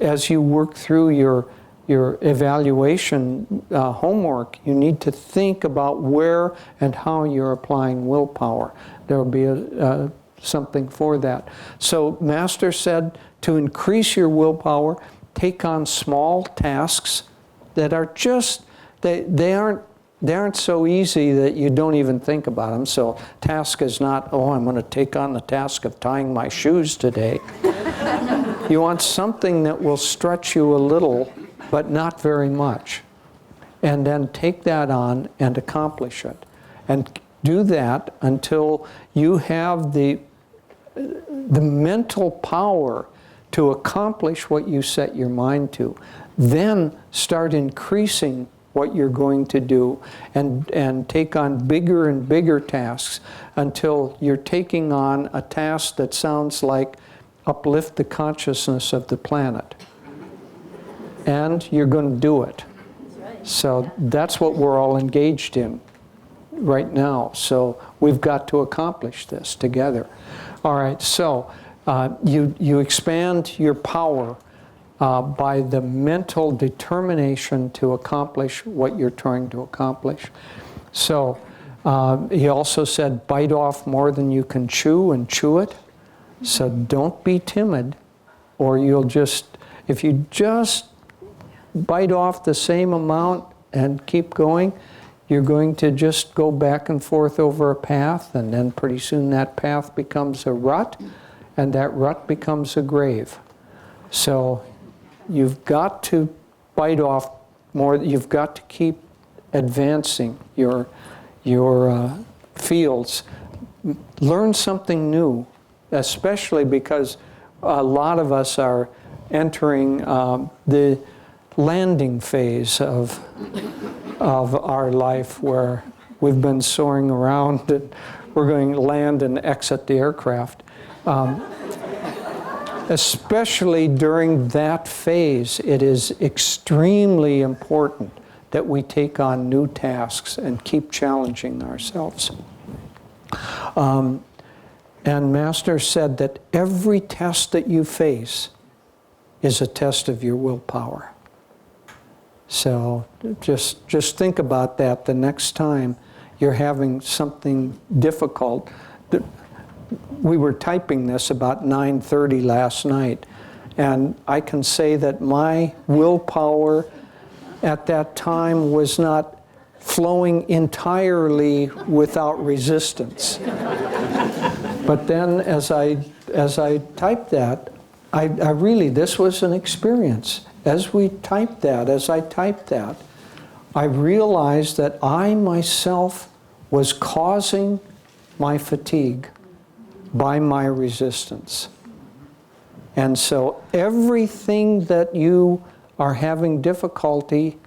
as you work through your evaluation homework, you need to think about where and how you're applying willpower. There will be something for that. So Master said to increase your willpower, take on small tasks that are just, they aren't so easy that you don't even think about them. So task is not, I'm going to take on the task of tying my shoes today. You want something that will stretch you a little, but not very much. And then take that on and accomplish it. And do that until you have the mental power to accomplish what you set your mind to. Then start increasing what you're going to do and take on bigger and bigger tasks until you're taking on a task that sounds like uplift the consciousness of the planet. And you're going to do it. So that's what we're all engaged in right now. So we've got to accomplish this together. All right, so you expand your power by the mental determination to accomplish what you're trying to accomplish. So he also said, bite off more than you can chew and chew it. So don't be timid, or you'll just, if you just bite off the same amount and keep going, you're going to just go back and forth over a path, and then pretty soon that path becomes a rut, and that rut becomes a grave. So you've got to bite off more, you've got to keep advancing your fields. Learn something new, especially because a lot of us are entering the landing phase of our life, where we've been soaring around and we're going to land and exit the aircraft. Especially during that phase, it is extremely important that we take on new tasks and keep challenging ourselves. And Master said that every test that you face is a test of your willpower. So just think about that the next time you're having something difficult. We were typing this about 9:30 last night, and I can say that my willpower at that time was not flowing entirely without resistance. But then as I typed that, I really, this was an experience. As I typed that, I realized that I myself was causing my fatigue by my resistance. And so everything that you are having difficulty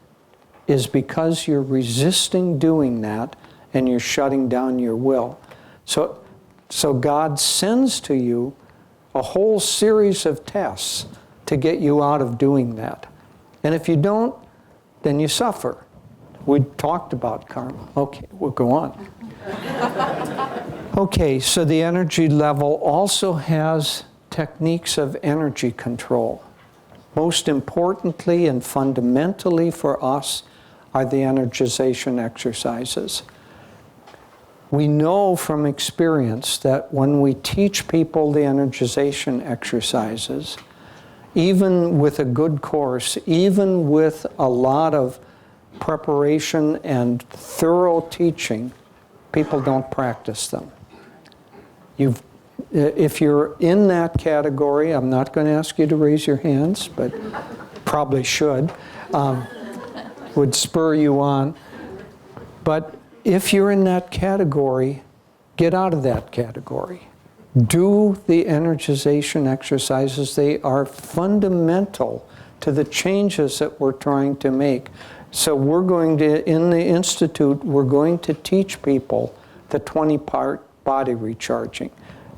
is because you're resisting doing that and you're shutting down your will. So God sends to you a whole series of tests to get you out of doing that. And if you don't, then you suffer. We talked about karma. Okay, we'll go on. Okay, so the energy level also has techniques of energy control. Most importantly and fundamentally for us are the energization exercises. We know from experience that when we teach people the energization exercises, even with a good course, even with a lot of preparation and thorough teaching, people don't practice them. If you're in that category, I'm not going to ask you to raise your hands, but probably should, would spur you on. But if you're in that category, get out of that category. Do the energization exercises. They are fundamental to the changes that we're trying to make. So we're going to, in the Institute, we're going to teach people the 20-part body recharging.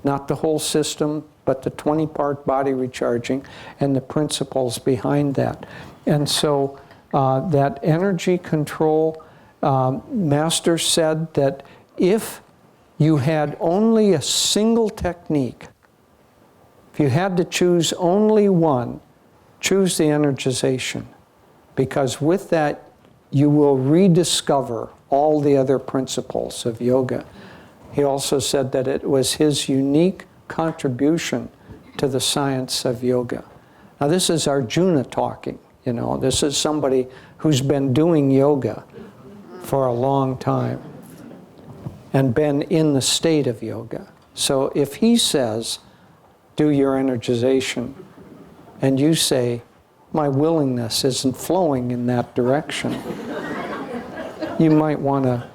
Not the whole system, but the 20-part body recharging and the principles behind that. And so that energy control, Master said that if you had only a single technique, if you had to choose only one, choose the energization. Because with that, you will rediscover all the other principles of yoga. He also said that it was his unique contribution to the science of yoga. Now this is Arjuna talking, you know. This is somebody who's been doing yoga for a long time and been in the state of yoga. So if he says, do your energization, and you say, my willingness isn't flowing in that direction, you might want to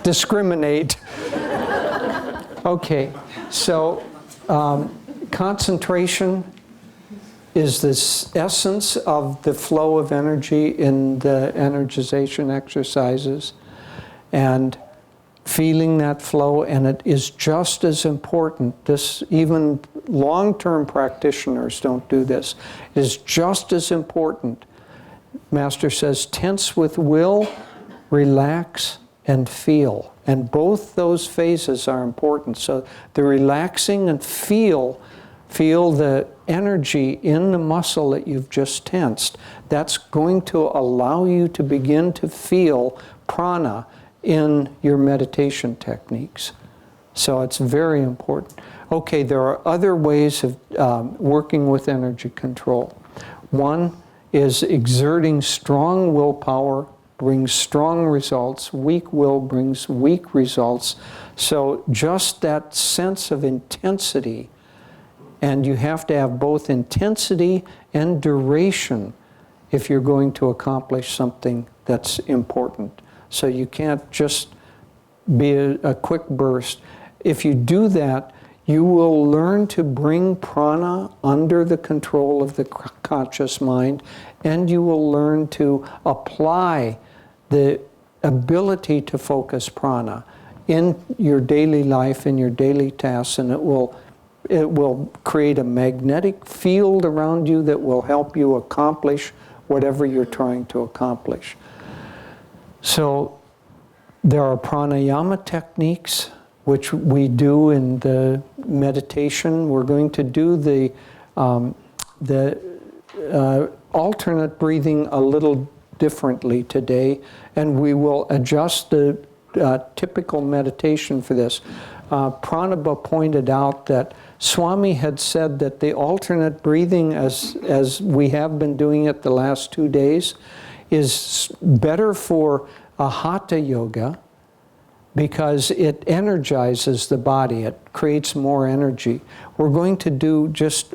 discriminate. Okay, so concentration is this essence of the flow of energy in the energization exercises, and feeling that flow, and it is just as important. This, even long-term practitioners don't do this. It is just as important. Master says, tense with will, relax, and feel. And both those phases are important. So the relaxing and feel the energy in the muscle that you've just tensed. That's going to allow you to begin to feel prana in your meditation techniques. So it's very important. Okay, there are other ways of working with energy control. One is exerting strong willpower brings strong results. Weak will brings weak results. So just that sense of intensity, and you have to have both intensity and duration if you're going to accomplish something that's important. So you can't just be a quick burst. If you do that, you will learn to bring prana under the control of the conscious mind, and you will learn to apply the ability to focus prana in your daily life, in your daily tasks, and it will create a magnetic field around you that will help you accomplish whatever you're trying to accomplish. So there are pranayama techniques, which we do in the meditation. We're going to do the alternate breathing a little differently today, and we will adjust the typical meditation for this. Pranaba pointed out that Swami had said that the alternate breathing, as we have been doing it the last 2 days, is better for a hatha yoga because it energizes the body. It creates more energy. We're going to do just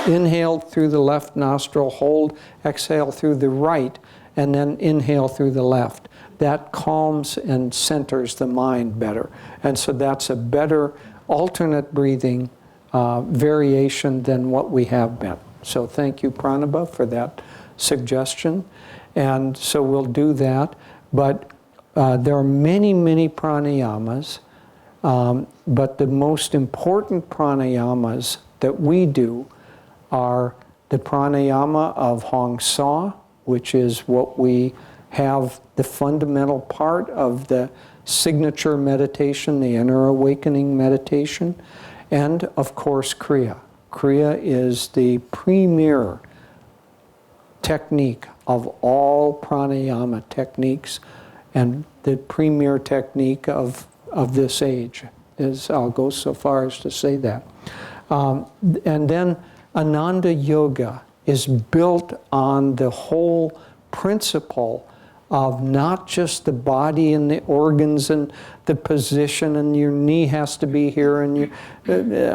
inhale through the left nostril, hold, exhale through the right, and then inhale through the left. That calms and centers the mind better. And so that's a better alternate breathing variation than what we have been. So thank you, Pranaba, for that suggestion. And so we'll do that. But there are many, many pranayamas. But the most important pranayamas that we do are the pranayama of Hong Sa, which is what we have the fundamental part of the signature meditation, the inner awakening meditation, and of course Kriya. Kriya is the premier technique of all pranayama techniques, and the premier technique of this age. I'll go so far as to say that. And then Ananda Yoga is built on the whole principle of not just the body and the organs and the position, and your knee has to be here, and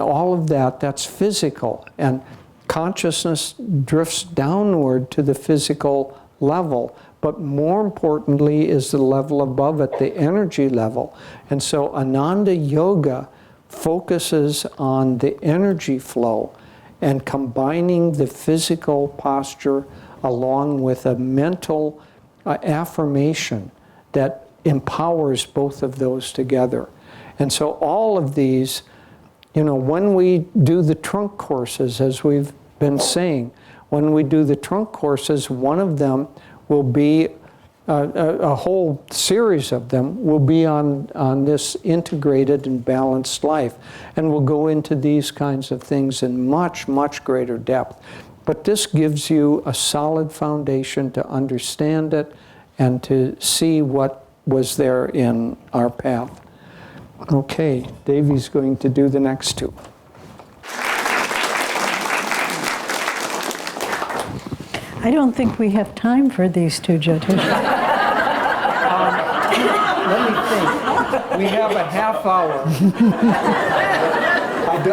all of that, that's physical. And consciousness drifts downward to the physical level. But more importantly is the level above it, the energy level. And so Ananda Yoga focuses on the energy flow and combining the physical posture along with a mental affirmation that empowers both of those together. And so all of these, when we do the trunk courses, as we've been saying, when we do the trunk courses, one of them will be, a whole series of them will be on this integrated and balanced life. And we'll go into these kinds of things in much, much greater depth. But this gives you a solid foundation to understand it and to see what was there in our path. Okay, Devi's going to do the next two. I don't think we have time for these two, Jyotish. Let me think. We have a half hour.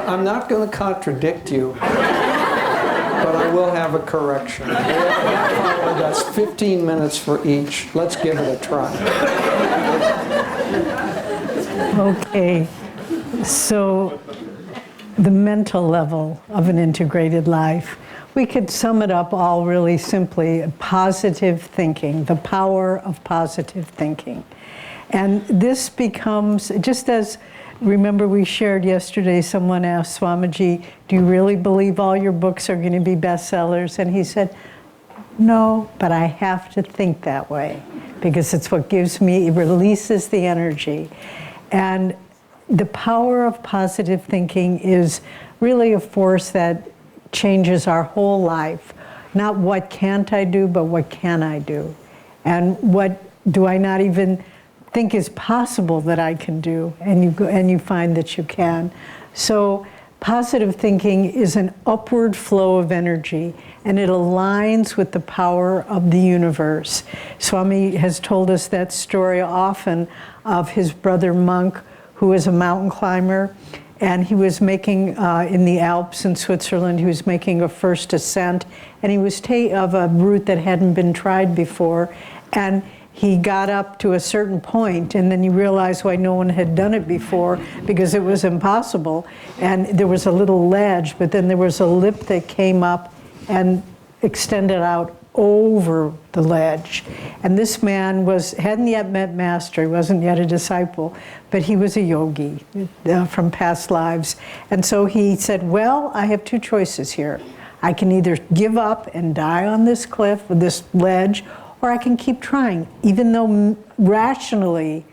I'm not going to contradict you, but I will have a correction. We have a half hour, that's 15 minutes for each. Let's give it a try. Okay, so the mental level of an integrated life. We could sum it up all really simply: positive thinking, the power of positive thinking. And this becomes, just as, remember we shared yesterday, someone asked Swamiji, do you really believe all your books are going to be bestsellers? And he said, no, but I have to think that way because it's what gives me, it releases the energy. And the power of positive thinking is really a force that changes our whole life. Not what can't I do, but what can I do? And what do I not even think is possible that I can do? And you find that you can. So positive thinking is an upward flow of energy, and it aligns with the power of the universe. Swami has told us that story often of his brother monk who is a mountain climber. And he was making, in the Alps in Switzerland, he was making a first ascent, and he was of a route that hadn't been tried before. And he got up to a certain point, and then he realized why no one had done it before, because it was impossible. And there was a little ledge, but then there was a lip that came up and extended out over the ledge. And this man hadn't yet met Master, he wasn't yet a disciple, but he was a yogi from past lives. And so he said, well, I have two choices here. I can either give up and die on this cliff or this ledge, or I can keep trying, even though rationally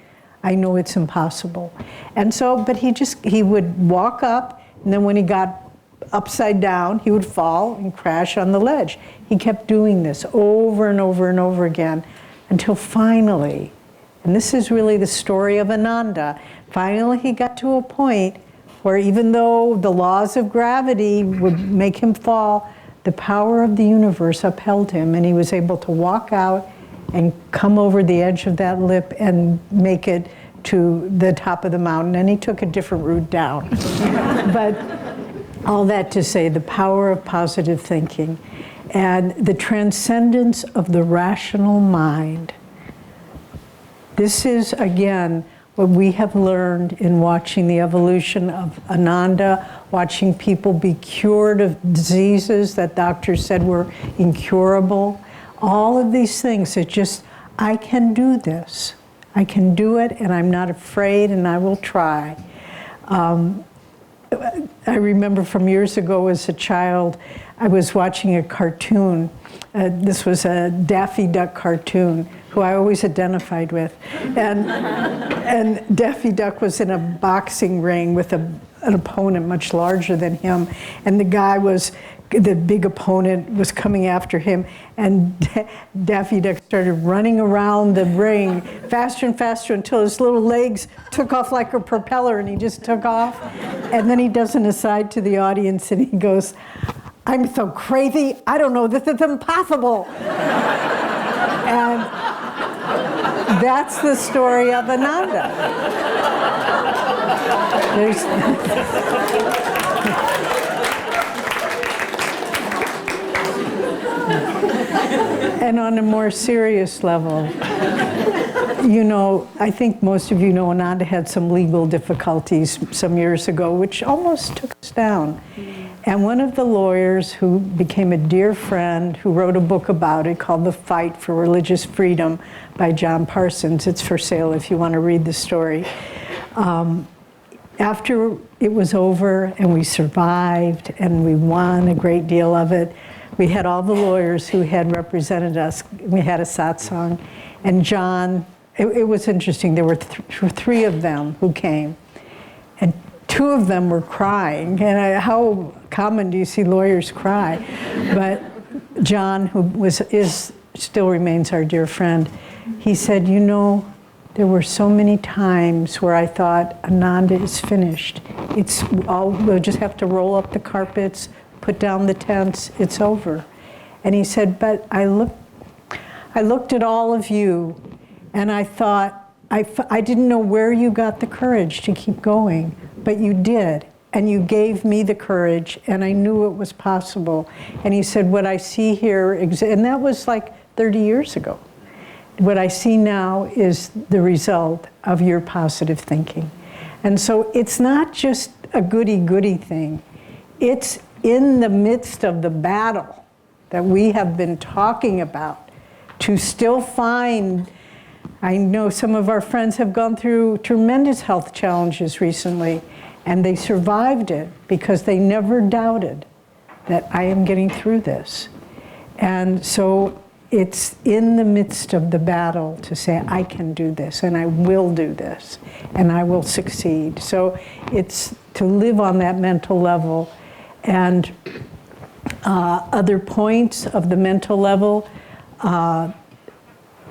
I know it's impossible. And so, but he would walk up, and then when he got upside down, he would fall and crash on the ledge. He kept doing this over and over and over again until finally, and this is really the story of Ananda, finally he got to a point where even though the laws of gravity would make him fall, the power of the universe upheld him, and he was able to walk out and come over the edge of that lip and make it to the top of the mountain. And he took a different route down. But all that to say, the power of positive thinking and the transcendence of the rational mind. This is, again, what we have learned in watching the evolution of Ananda, watching people be cured of diseases that doctors said were incurable. All of these things, it's just, I can do this. I can do it, and I'm not afraid, and I will try. I remember from years ago as a child, I was watching a cartoon. This was a Daffy Duck cartoon, who I always identified with. And Daffy Duck was in a boxing ring with an opponent much larger than him. And the big opponent was coming after him. And Daffy Duck started running around the ring faster and faster until his little legs took off like a propeller, and he just took off. And then he does an aside to the audience and he goes, "I'm so crazy, I don't know, this is impossible." And that's the story of Ananda. And on a more serious level, I think most of you know Ananda had some legal difficulties some years ago, which almost took us down. And one of the lawyers who became a dear friend, who wrote a book about it called The Fight for Religious Freedom by John Parsons, it's for sale if you want to read the story. After it was over and we survived and we won a great deal of it, we had all the lawyers who had represented us. We had a satsang. And John, it was interesting, there were three of them who came. And two of them were crying. And how common do you see lawyers cry? But John, who still remains our dear friend, he said, there were so many times where I thought, Ananda is finished. We'll just have to roll up the carpets, put down the tents, it's over. And he said, but I looked at all of you and I thought, I didn't know where you got the courage to keep going, but you did. And you gave me the courage, and I knew it was possible. And he said, what I see here, and that was like 30 years ago. What I see now is the result of your positive thinking. And so it's not just a goody-goody thing. It's in the midst of the battle that we have been talking about to still find. I know some of our friends have gone through tremendous health challenges recently, and they survived it because they never doubted that I am getting through this. And so it's in the midst of the battle to say, I can do this, and I will do this, and I will succeed. So it's to live on that mental level. And other points of the mental level,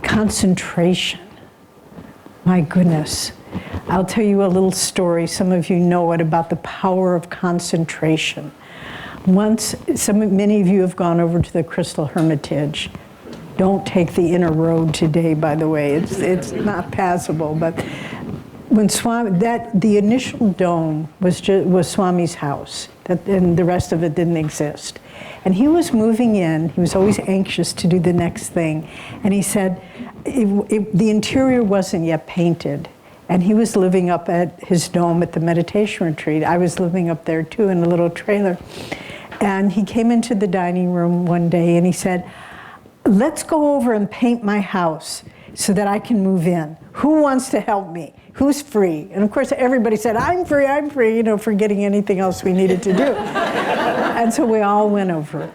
concentration. My goodness. I'll tell you a little story. Some of you know it, about the power of concentration. Many of you have gone over to the Crystal Hermitage. Don't take the inner road today, by the way. It's not passable. But when the initial dome was Swami's house, and the rest of it didn't exist. And he was moving in. He was always anxious to do the next thing. And he said, the interior wasn't yet painted. And he was living up at his dome at the meditation retreat. I was living up there too in a little trailer. And he came into the dining room one day and he said, let's go over and paint my house so that I can move in. Who wants to help me? Who's free? And of course everybody said, I'm free, forgetting anything else we needed to do. And And so we all went over.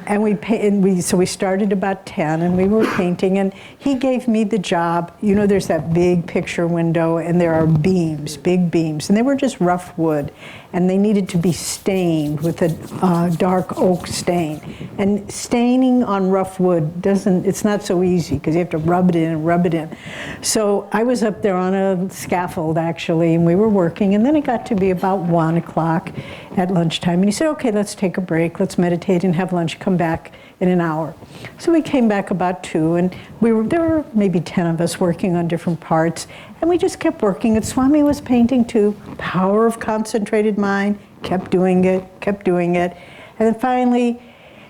And so we started about 10 and we were painting, and he gave me the job. You know, there's that big picture window and there are beams, big beams, and they were just rough wood, and they needed to be stained with a dark oak stain. And staining on rough wood it's not so easy because you have to rub it in and rub it in. So I was up there on a scaffold actually, and we were working, and then it got to be about 1 o'clock at lunchtime, and he said, okay, let's take a break, let's meditate and have lunch, come back in an hour. So we came back about 2, and there were maybe 10 of us working on different parts, and we just kept working, and Swami was painting too. Power of concentrated mind, kept doing it, and then finally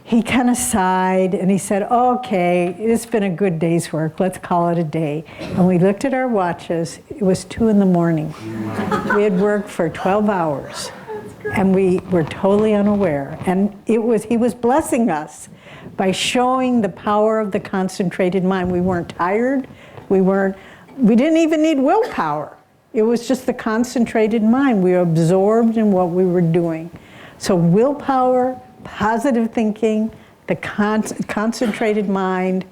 he kind of sighed and he said, okay, it's been a good day's work, let's call it a day. And we looked at our watches, it was 2 in the morning. We had worked for 12 hours. And we were totally unaware. And he was blessing us by showing the power of the concentrated mind. We weren't tired. We didn't even need willpower. It was just the concentrated mind. We were absorbed in what we were doing. So willpower, positive thinking, the concentrated mind,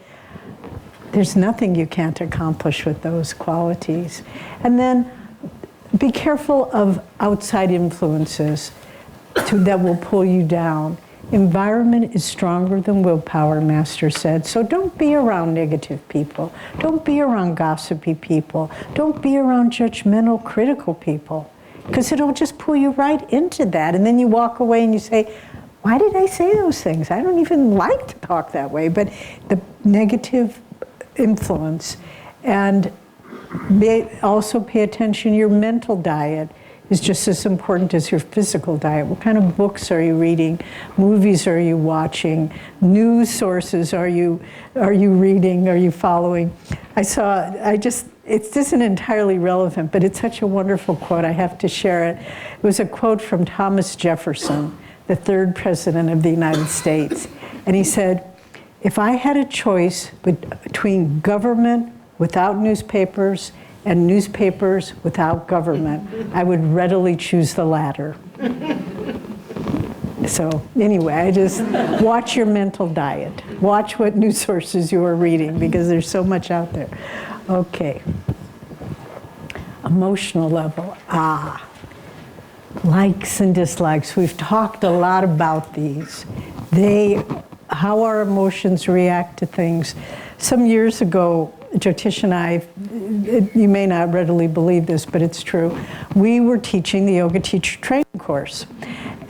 there's nothing you can't accomplish with those qualities. And then be careful of outside influences that will pull you down. Environment is stronger than willpower, Master said. So don't be around negative people. Don't be around gossipy people. Don't be around judgmental, critical people, because it'll just pull you right into that. And then you walk away and you say, why did I say those things? I don't even like to talk that way. But the negative influence. And also pay attention, your mental diet is just as important as your physical diet. What kind of books are you reading? Movies are you watching? News sources are you reading? Are you following? It isn't entirely relevant, but it's such a wonderful quote, I have to share it. It was a quote from Thomas Jefferson, the 3rd president of the United States. And he said, if I had a choice between government without newspapers and newspapers without government, I would readily choose the latter. So anyway, I just watch your mental diet. Watch what news sources you are reading, because there's so much out there. Okay. Emotional level. Likes and dislikes. We've talked a lot about these. How our emotions react to things. Some years ago, Jyotish and I, you may not readily believe this, but it's true. We were teaching the yoga teacher training course.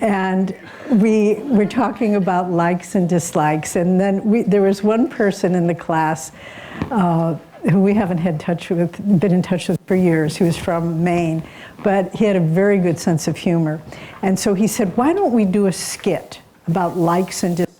And we were talking about likes and dislikes. And then there was one person in the class who we haven't been in touch with for years. He was from Maine, but he had a very good sense of humor. And so he said, why don't we do a skit about likes and dislikes?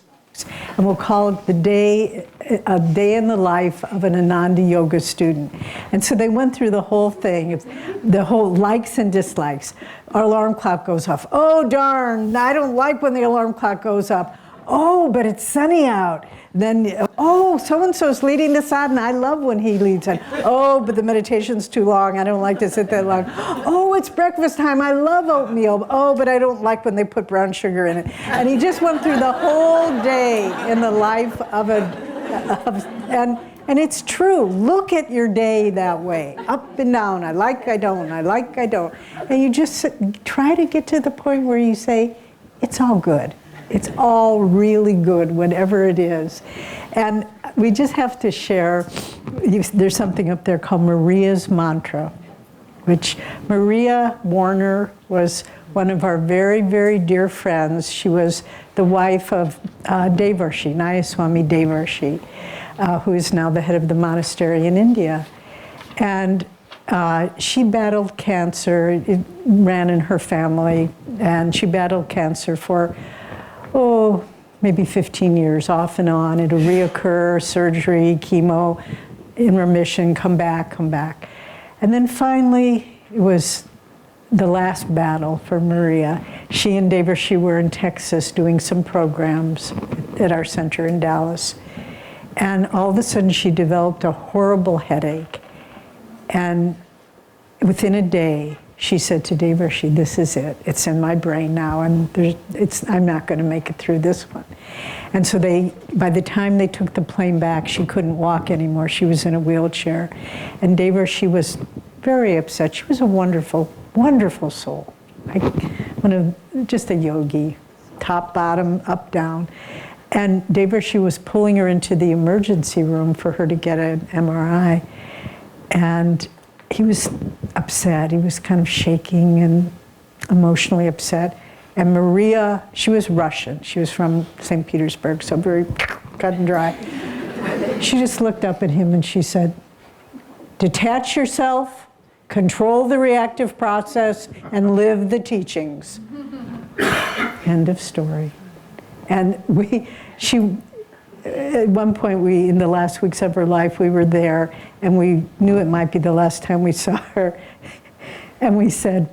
And we'll call it a day in the life of an Ananda yoga student. And so they went through the whole thing, the whole likes and dislikes. Our alarm clock goes off. Oh, darn, I don't like when the alarm clock goes up. Oh, but it's sunny out. Then, oh, so-and-so's leading the sadhana. I love when he leads it. Oh, but the meditation's too long. I don't like to sit that long. Oh, it's breakfast time. I love oatmeal. Oh, but I don't like when they put brown sugar in it. And he just went through the whole day in the life of and it's true. Look at your day that way, up and down. I like, I don't. I like, I don't. And you just try to get to the point where you say, it's all good. It's all really good, whatever it is. And we just have to share, there's something up there called Maria's Mantra, which Maria Warner was one of our very, very dear friends. She was the wife of Devarshi, Nayaswami Devarshi, who is now the head of the monastery in India. And she battled cancer. It ran in her family, and she battled cancer for maybe 15 years, off and on. It'll reoccur, surgery, chemo, in remission, come back. And then finally, it was the last battle for Maria. She and Devarshi were in Texas doing some programs at our center in Dallas. And all of a sudden, she developed a horrible headache. And within a day, she said to Devarshi, this is it. It's in my brain now, and I'm not going to make it through this one. And so by the time they took the plane back, she couldn't walk anymore. She was in a wheelchair. And Devarshi was very upset. She was a wonderful, wonderful soul. Just a yogi, top, bottom, up, down. And Devarshi was pulling her into the emergency room for her to get an MRI. And he was upset. He was kind of shaking and emotionally upset. And Maria, she was Russian. She was from St. Petersburg, so very cut and dry. She just looked up at him and she said, detach yourself, control the reactive process, and live the teachings. End of story. And at one point, in the last weeks of her life, we were there, and we knew it might be the last time we saw her. And we're saying,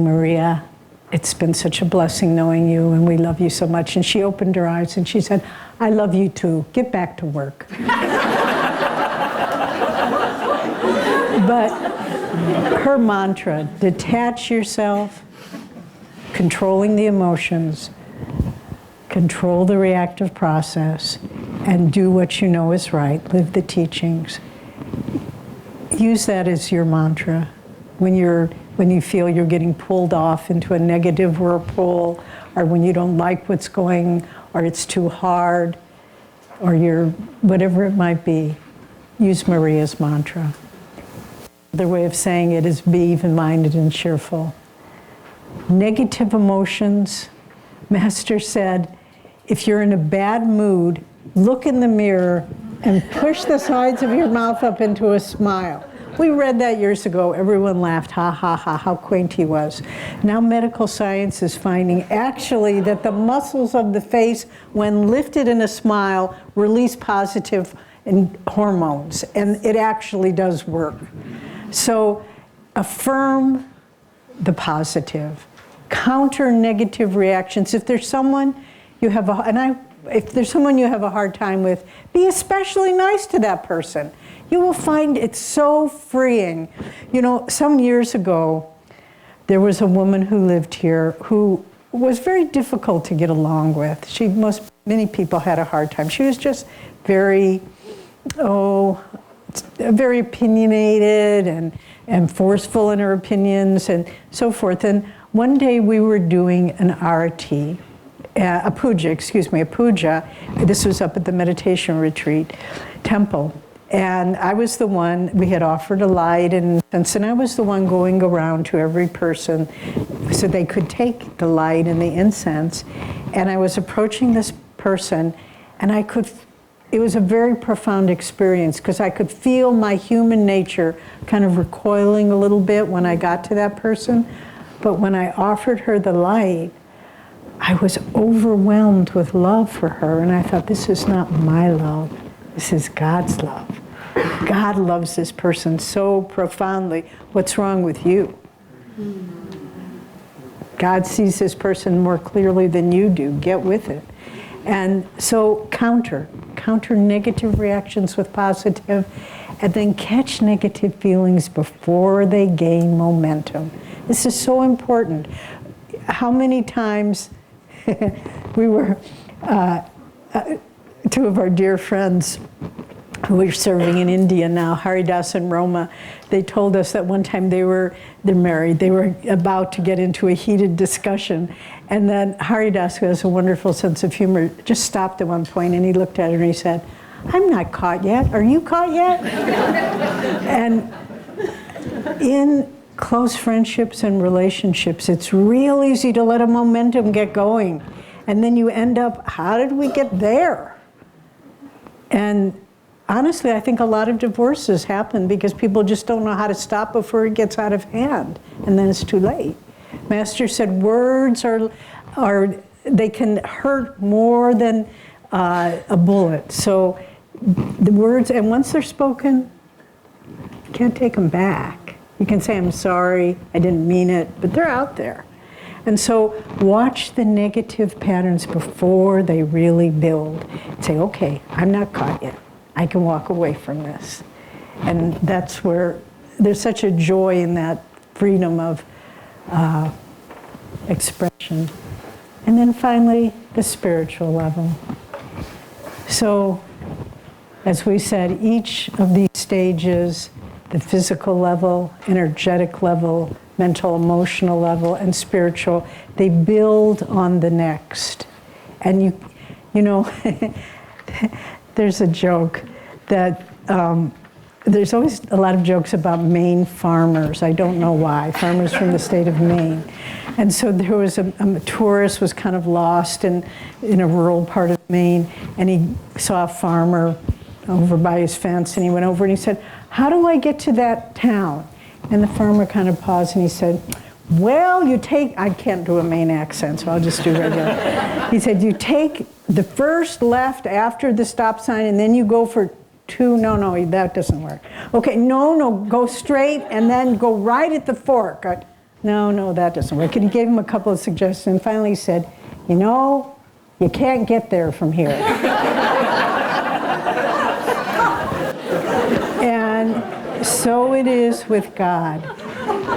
Maria, it's been such a blessing knowing you, and we love you so much. And she opened her eyes, and she said, I love you too. Get back to work. But her mantra, detach yourself, controlling the emotions, control the reactive process, and do what you know is right. Live the teachings. Use that as your mantra when you feel you're getting pulled off into a negative whirlpool, or when you don't like what's going, or it's too hard, or whatever it might be. Use Maria's mantra. Another way of saying it is be even-minded and cheerful. Negative emotions, Master said, if you're in a bad mood, look in the mirror and push the sides of your mouth up into a smile. We read that years ago. Everyone laughed, ha, ha, ha, how quaint he was. Now medical science is finding actually that the muscles of the face, when lifted in a smile, release positive hormones, and it actually does work. So affirm the positive. Counter negative reactions. If there's someone you have a hard time with, be especially nice to that person. You will find it so freeing. You know, some years ago, there was a woman who lived here who was very difficult to get along with. Many people had a hard time. She was just very opinionated and forceful in her opinions and so forth. And one day we were doing an arati, a puja. This was up at the meditation retreat temple. And I was the one, we had offered a light and incense, and I was the one going around to every person so they could take the light and the incense. And I was approaching this person, and it was a very profound experience because I could feel my human nature kind of recoiling a little bit when I got to that person. But when I offered her the light, I was overwhelmed with love for her, and I thought, this is not my love, this is God's love. God loves this person so profoundly. What's wrong with you? God sees this person more clearly than you do. Get with it. And so counter negative reactions with positive, and then catch negative feelings before they gain momentum. This is so important. How many times we were, two of our dear friends who are serving in India now, Haridas and Roma, they told us that one time they're married, they were about to get into a heated discussion, and then Haridas, who has a wonderful sense of humor, just stopped at one point and he looked at her and he said, I'm not caught yet, are you caught yet? And in close friendships and relationships, it's real easy to let a momentum get going. And then you end up, how did we get there? And honestly, I think a lot of divorces happen because people just don't know how to stop before it gets out of hand. And then it's too late. Master said words they can hurt more than a bullet. So the words, and once they're spoken, you can't take them back. You can say, I'm sorry, I didn't mean it, but they're out there. And so watch the negative patterns before they really build. Say, okay, I'm not caught yet. I can walk away from this. And that's where there's such a joy in that freedom of expression. And then finally, the spiritual level. So, as we said, each of these stages, the physical level, energetic level, mental, emotional level, and spiritual, they build on the next. And you know, there's a joke that there's always a lot of jokes about Maine farmers. I don't know why, farmers from the state of Maine. And so there was a tourist was kind of lost in a rural part of Maine, and he saw a farmer over by his fence, and he went over and he said, "How do I get to that town?" And the farmer kind of paused and he said, "Well, you take," I can't do a Maine accent, so I'll just do regular. He said, "You take the first left after the stop sign, and then you go for two." No, that doesn't work. Okay, no, go straight and then go right at the fork. No, that doesn't work. And he gave him a couple of suggestions, and finally he said, "You know, you can't get there from here." And so it is with God.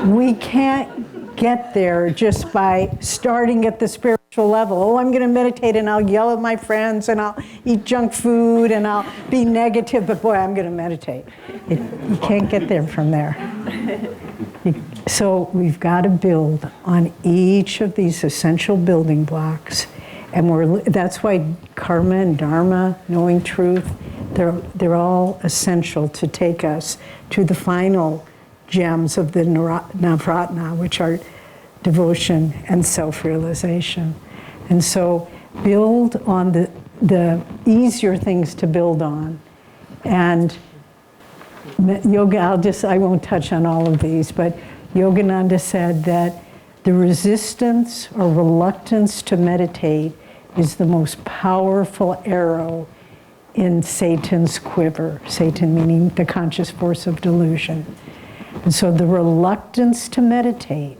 We can't get there just by starting at the spiritual level. Oh, I'm going to meditate and I'll yell at my friends and I'll eat junk food and I'll be negative, but boy, I'm going to meditate. You can't get there from there. So we've got to build on each of these essential building blocks. And that's why karma and dharma, knowing truth, they're all essential to take us to the final gems of the Navratna, which are devotion and self-realization. And so build on the easier things to build on. And yoga, I won't touch on all of these, but Yogananda said that the resistance or reluctance to meditate is the most powerful arrow in Satan's quiver. Satan meaning the conscious force of delusion. And so the reluctance to meditate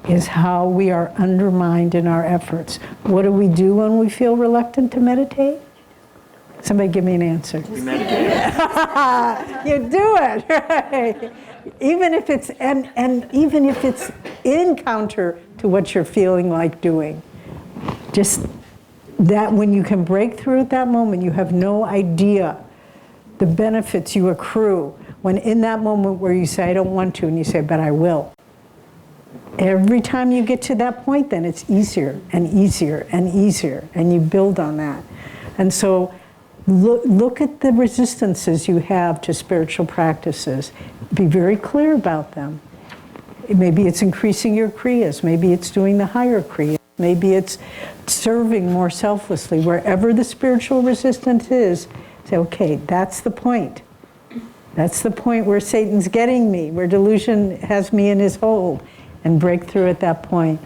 is how we are undermined in our efforts. What do we do when we feel reluctant to meditate? Somebody give me an answer. We meditate. You do it, right? Even if it's and even if it's in counter to what you're feeling like doing. Just that when you can break through at that moment, you have no idea the benefits you accrue when in that moment where you say, I don't want to, and you say, but I will. Every time you get to that point, then it's easier and easier and easier, and you build on that. And so look at the resistances you have to spiritual practices. Be very clear about them. Maybe it's increasing your kriyas. Maybe it's doing the higher kriyas. Maybe it's serving more selflessly. Wherever the spiritual resistance is, say, okay, that's the point. That's the point where Satan's getting me, where delusion has me in his hold, and break through at that point.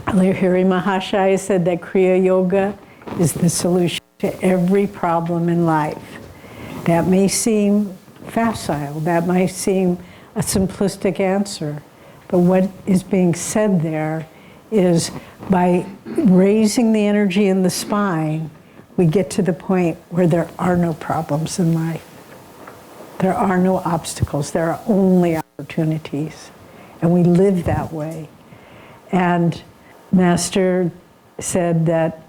Lahiri Mahashaya said that Kriya Yoga is the solution to every problem in life. That may seem facile, that might seem a simplistic answer, but what is being said there is by raising the energy in the spine, we get to the point where there are no problems in life. There are no obstacles, there are only opportunities. And we live that way. And Master said that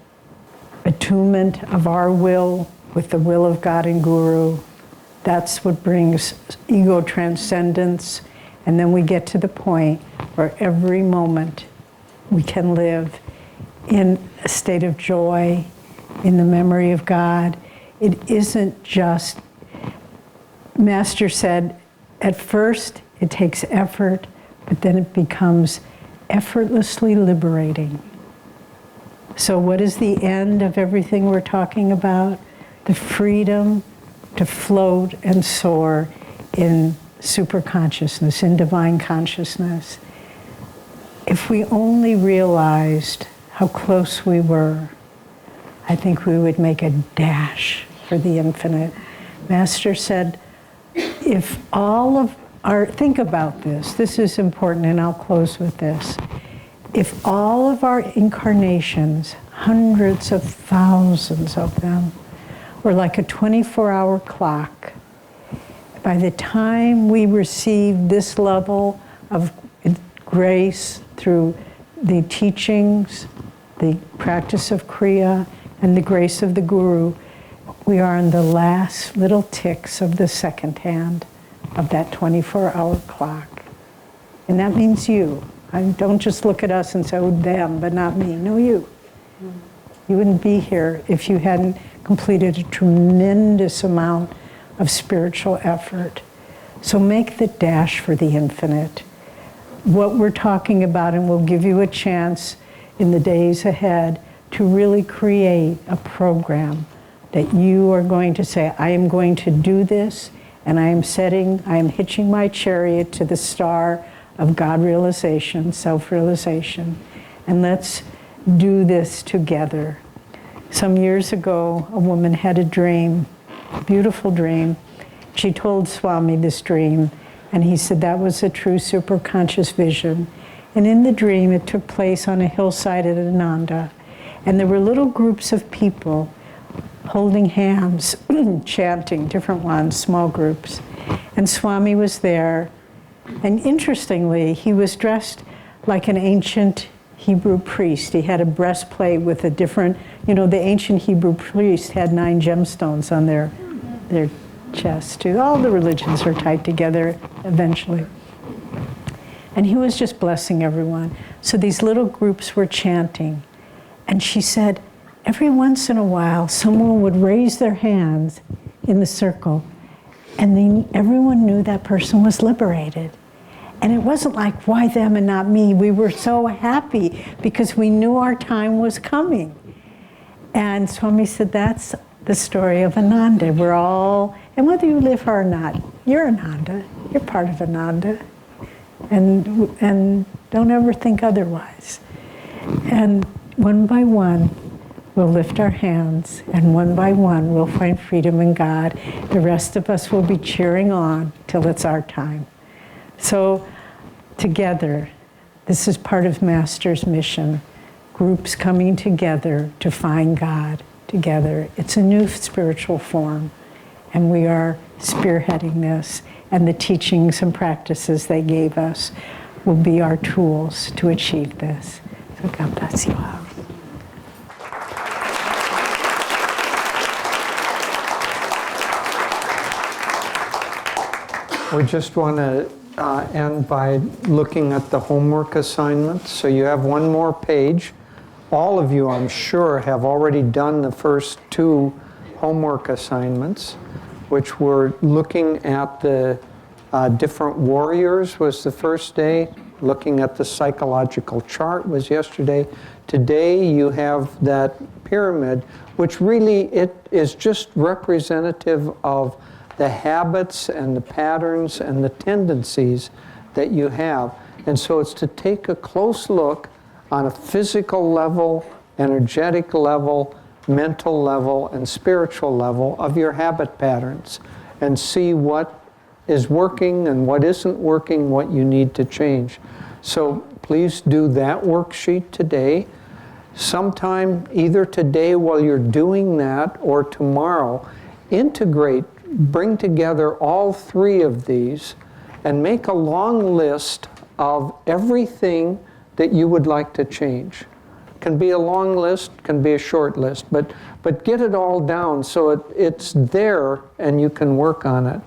attunement of our will with the will of God and Guru, that's what brings ego transcendence. And then we get to the point where every moment we can live in a state of joy, in the memory of God. It isn't just, Master said, at first it takes effort, but then it becomes effortlessly liberating. So what is the end of everything we're talking about? The freedom to float and soar in super consciousness, in divine consciousness. If we only realized how close we were, I think we would make a dash for the infinite. Master said, if all of our, think about this, this is important, and I'll close with this. If all of our incarnations, hundreds of thousands of them, were like a 24-hour clock, by the time we receive this level of grace through the teachings, the practice of Kriya, and the grace of the Guru, we are in the last little ticks of the second hand of that 24-hour clock. And that means you. Don't just look at us and say, oh, them, but not me. No, you. You wouldn't be here if you hadn't completed a tremendous amount of spiritual effort. So make the dash for the infinite. What we're talking about, and we'll give you a chance in the days ahead to really create a program that you are going to say, I am going to do this, and I am hitching my chariot to the star of God realization, self-realization, and let's do this together. Some years ago, a woman had a dream, a beautiful dream. She told Swami this dream, and he said that was a true superconscious vision. And in the dream, it took place on a hillside at Ananda, and there were little groups of people holding hands, chanting, different ones, small groups. And Swami was there, and interestingly, he was dressed like an ancient Hebrew priest. He had a breastplate with a different, the ancient Hebrew priests had 9 gemstones on their chest too. All the religions are tied together eventually. And he was just blessing everyone. So these little groups were chanting. And she said, every once in a while, someone would raise their hands in the circle, and everyone knew that person was liberated. And it wasn't like, why them and not me? We were so happy because we knew our time was coming. And Swami said, that's the story of Ananda. We're all, and whether you live here or not, you're Ananda. You're part of Ananda. And don't ever think otherwise. And one by one, we'll lift our hands, and one by one, we'll find freedom in God. The rest of us will be cheering on till it's our time. So together, this is part of Master's mission, groups coming together to find God together. It's a new spiritual form, and we are spearheading this, and the teachings and practices they gave us will be our tools to achieve this. So God bless you all. We just want to end by looking at the homework assignments. So you have one more page. All of you, I'm sure, have already done the first 2 homework assignments, which were looking at the different warriors was the first day. Looking at the psychological chart was yesterday. Today you have that pyramid, which really it is just representative of the habits and the patterns and the tendencies that you have. And so it's to take a close look on a physical level, energetic level, mental level, and spiritual level of your habit patterns and see what is working and what isn't working, what you need to change. So please do that worksheet today. Sometime either today while you're doing that or tomorrow, bring together all 3 of these and make a long list of everything that you would like to change. Can be a long list, can be a short list, but get it all down so it's there and you can work on it.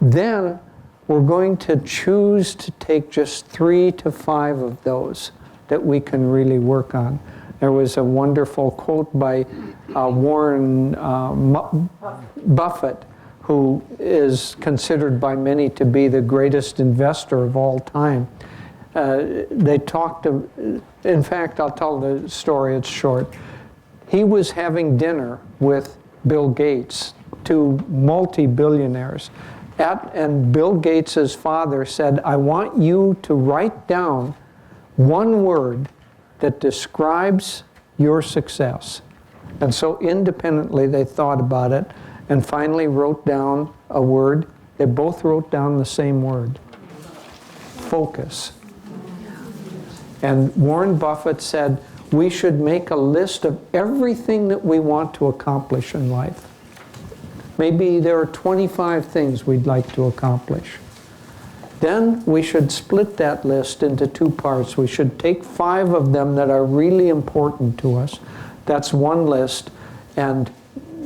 Then we're going to choose to take just 3 to 5 of those that we can really work on. There was a wonderful quote by Warren Buffett, who is considered by many to be the greatest investor of all time. They talked in fact, I'll tell the story, it's short. He was having dinner with Bill Gates, 2 multi-billionaires. And Bill Gates' father said, I want you to write down one word that describes your success. And so independently they thought about it and finally wrote down a word. They both wrote down the same word: focus. And Warren Buffett said, we should make a list of everything that we want to accomplish in life. Maybe there are 25 things we'd like to accomplish. Then we should split that list into 2 parts. We should take 5 of them that are really important to us. That's one list, and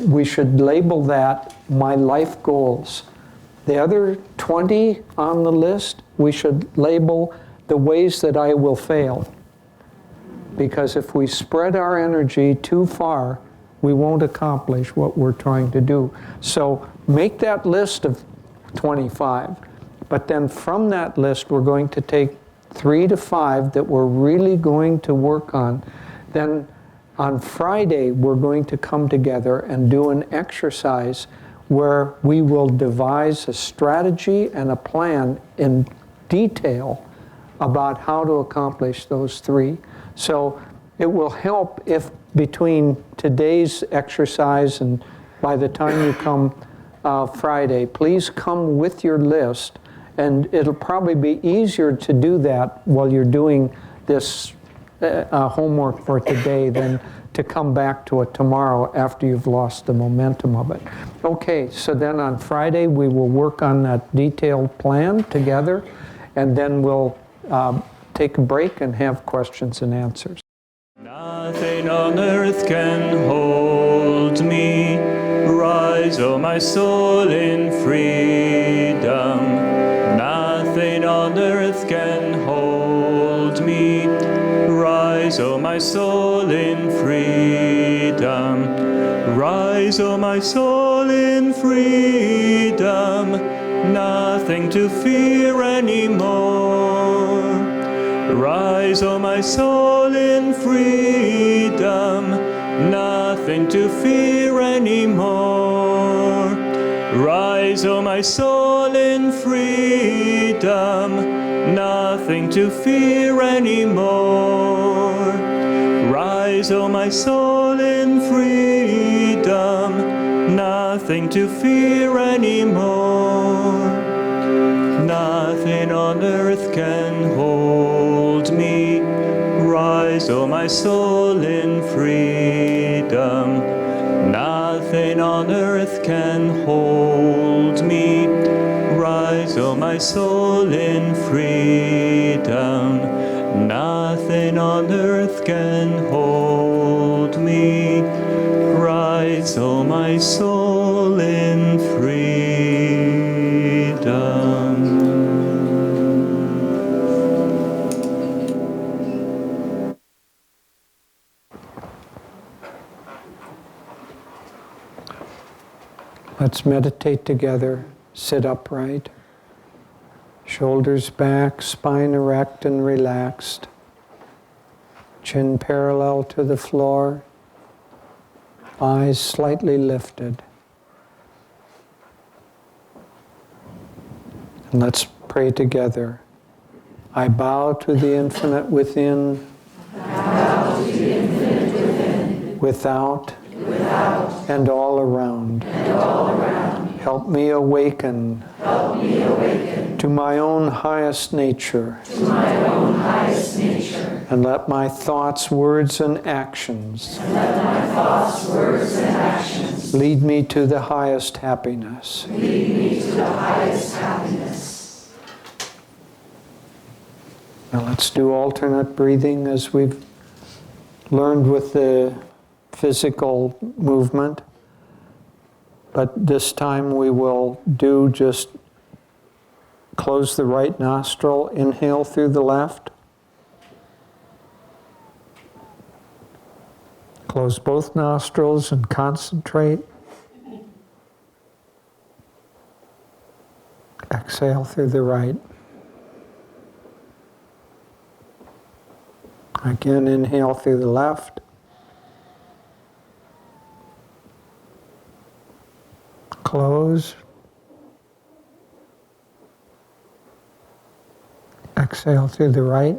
we should label that my life goals. The other 20 on the list, we should label the ways that I will fail. Because if we spread our energy too far, we won't accomplish what we're trying to do. So make that list of 25. But then from that list, we're going to take 3 to 5 that we're really going to work on. Then on Friday, we're going to come together and do an exercise where we will devise a strategy and a plan in detail about how to accomplish those 3. So it will help if between today's exercise and by the time you come Friday, please come with your list, and it'll probably be easier to do that while you're doing this homework for today than to come back to it tomorrow after you've lost the momentum of it. Okay, so then on Friday we will work on that detailed plan together, and then we'll take a break and have questions and answers. Nothing on earth can hold me. Rise, O my soul, in freedom. Nothing on earth can hold me. Rise, O my soul, in freedom. Rise, O my soul, in freedom. Nothing to fear anymore. Rise, O my soul, in freedom. Nothing to fear anymore. Rise, O my soul, in freedom. Nothing to fear anymore. Rise, O my soul, in freedom. Nothing to fear anymore. Nothing on earth can hold me. Rise, O my soul, in freedom. Nothing on earth can hold me. Rise, O my soul, in freedom. Nothing on earth can hold me. Rise, O my soul, in freedom. Let's meditate together. Sit upright. Shoulders back, spine erect and relaxed. Chin parallel to the floor. Eyes slightly lifted. And let's pray together. I bow to the infinite within. Bow to the infinite within. Without. Without. And all around. And all around. Help me awaken. Help me awaken. To my own highest nature. To my own highest nature. And let my thoughts, words, and actions. And let my thoughts, words, and actions. Lead me to the highest happiness. Lead me to the highest happiness. Now let's do alternate breathing as we've learned with the physical movement. But this time we will do just close the right nostril, inhale through the left. Close both nostrils and concentrate. Exhale through the right. Again, inhale through the left. Close. Exhale through the right.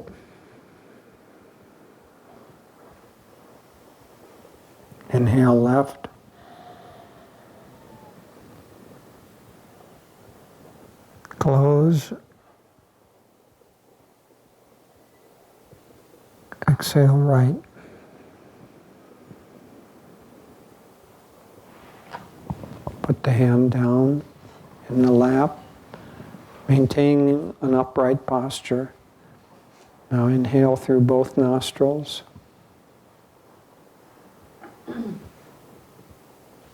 Inhale left. Close. Exhale right. Put the hand down in the lap. Maintaining an upright posture. Now inhale through both nostrils.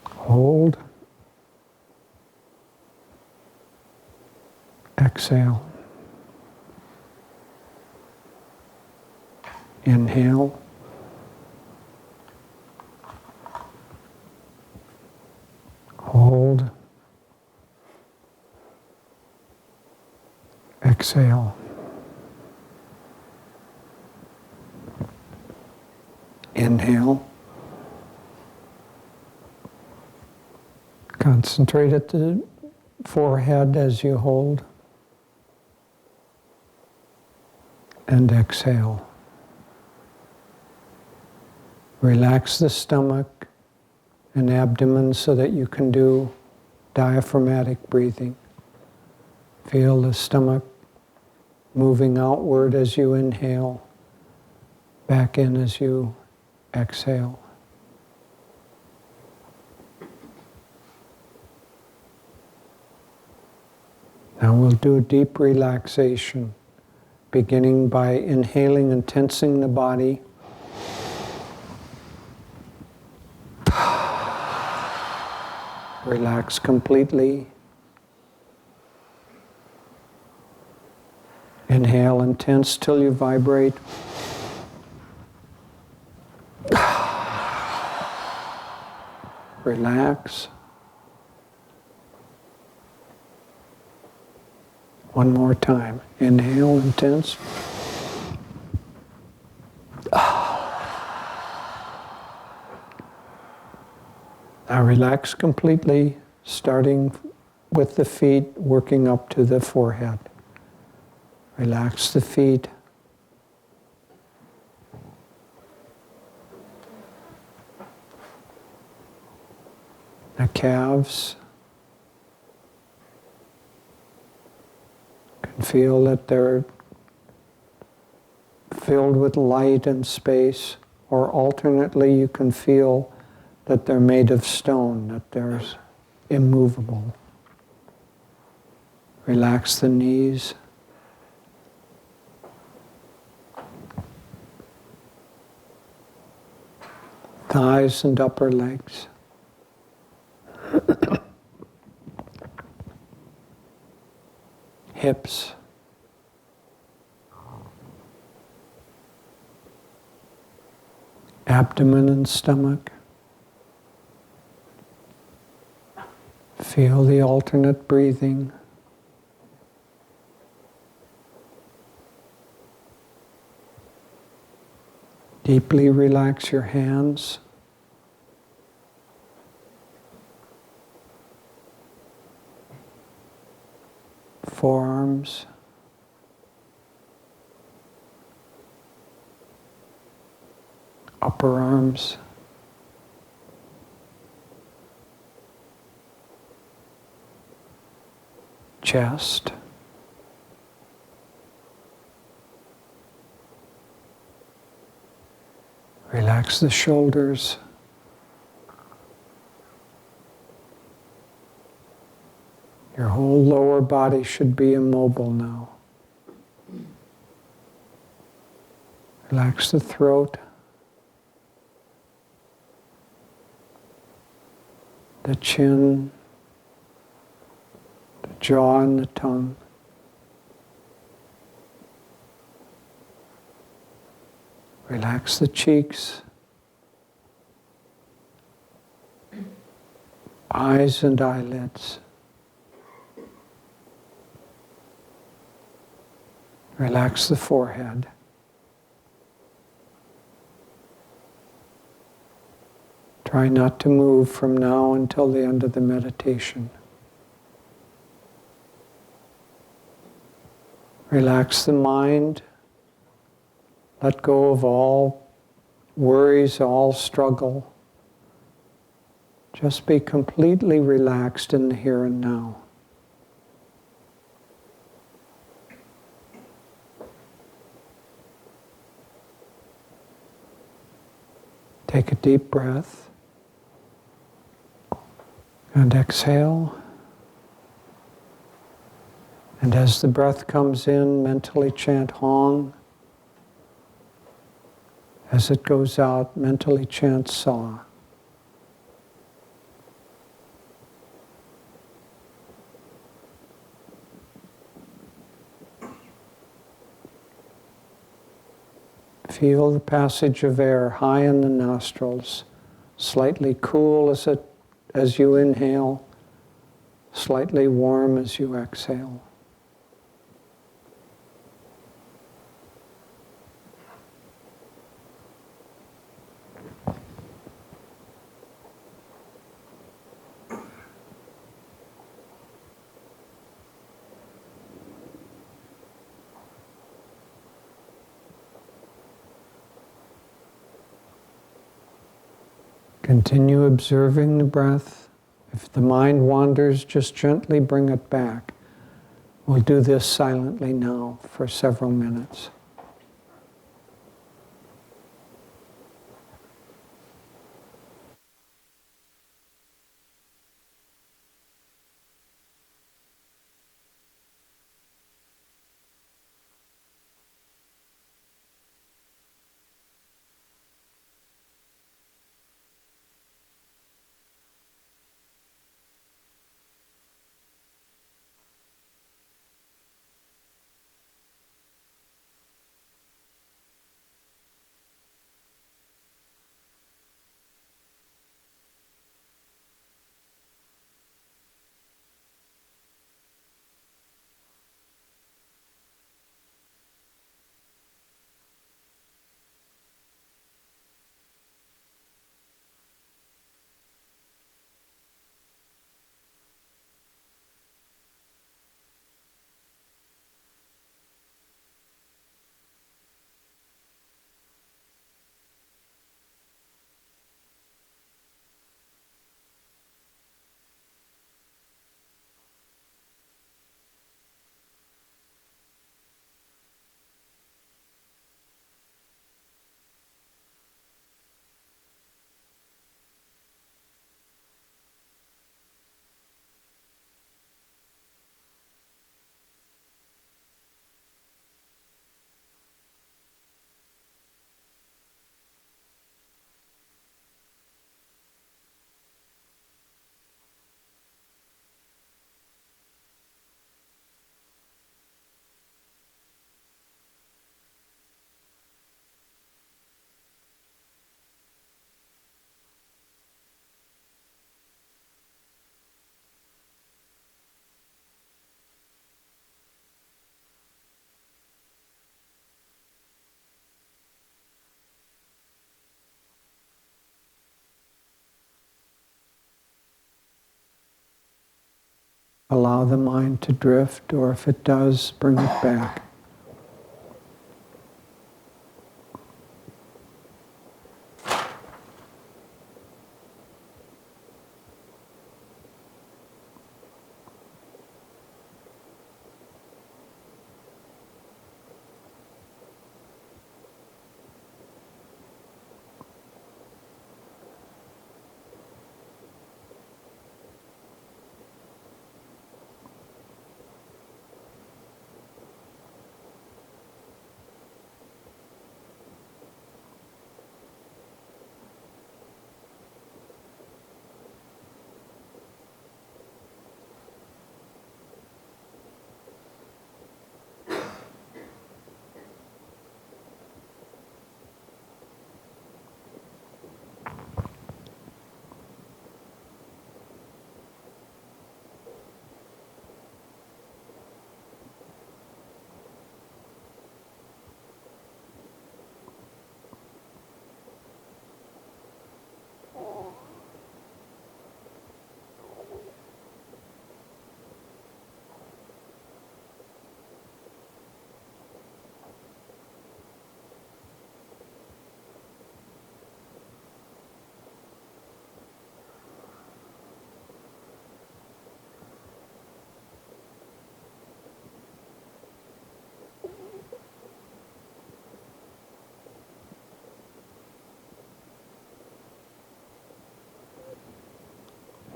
Hold. Exhale. Inhale. Hold. Exhale. Inhale. Concentrate at the forehead as you hold. And exhale. Relax the stomach and abdomen so that you can do diaphragmatic breathing. Feel the stomach moving outward as you inhale, back in as you exhale. Now we'll do a deep relaxation, beginning by inhaling and tensing the body. Relax completely. Inhale and tense till you vibrate. Relax. One more time. Inhale and tense. Now relax completely, starting with the feet, working up to the forehead. Relax the feet. The calves. You can feel that they're filled with light and space, or alternately you can feel that they're made of stone, that they're immovable. Relax the knees. Thighs and upper legs. Hips. Abdomen and stomach. Feel the alternate breathing. Deeply relax your hands. Forearms. Upper arms. Chest. Relax the shoulders. Your whole lower body should be immobile now. Relax the throat, the chin, the jaw and the tongue. Relax the cheeks, eyes and eyelids. Relax the forehead. Try not to move from now until the end of the meditation. Relax the mind. Let go of all worries, all struggle. Just be completely relaxed in the here and now. Take a deep breath and exhale. And as the breath comes in, mentally chant Hong. As it goes out, mentally chant Sa. Feel the passage of air high in the nostrils, slightly cool as you inhale, slightly warm as you exhale. Continue observing the breath. If the mind wanders, just gently bring it back. We'll do this silently now for several minutes. Allow the mind to drift, or if it does, bring it back.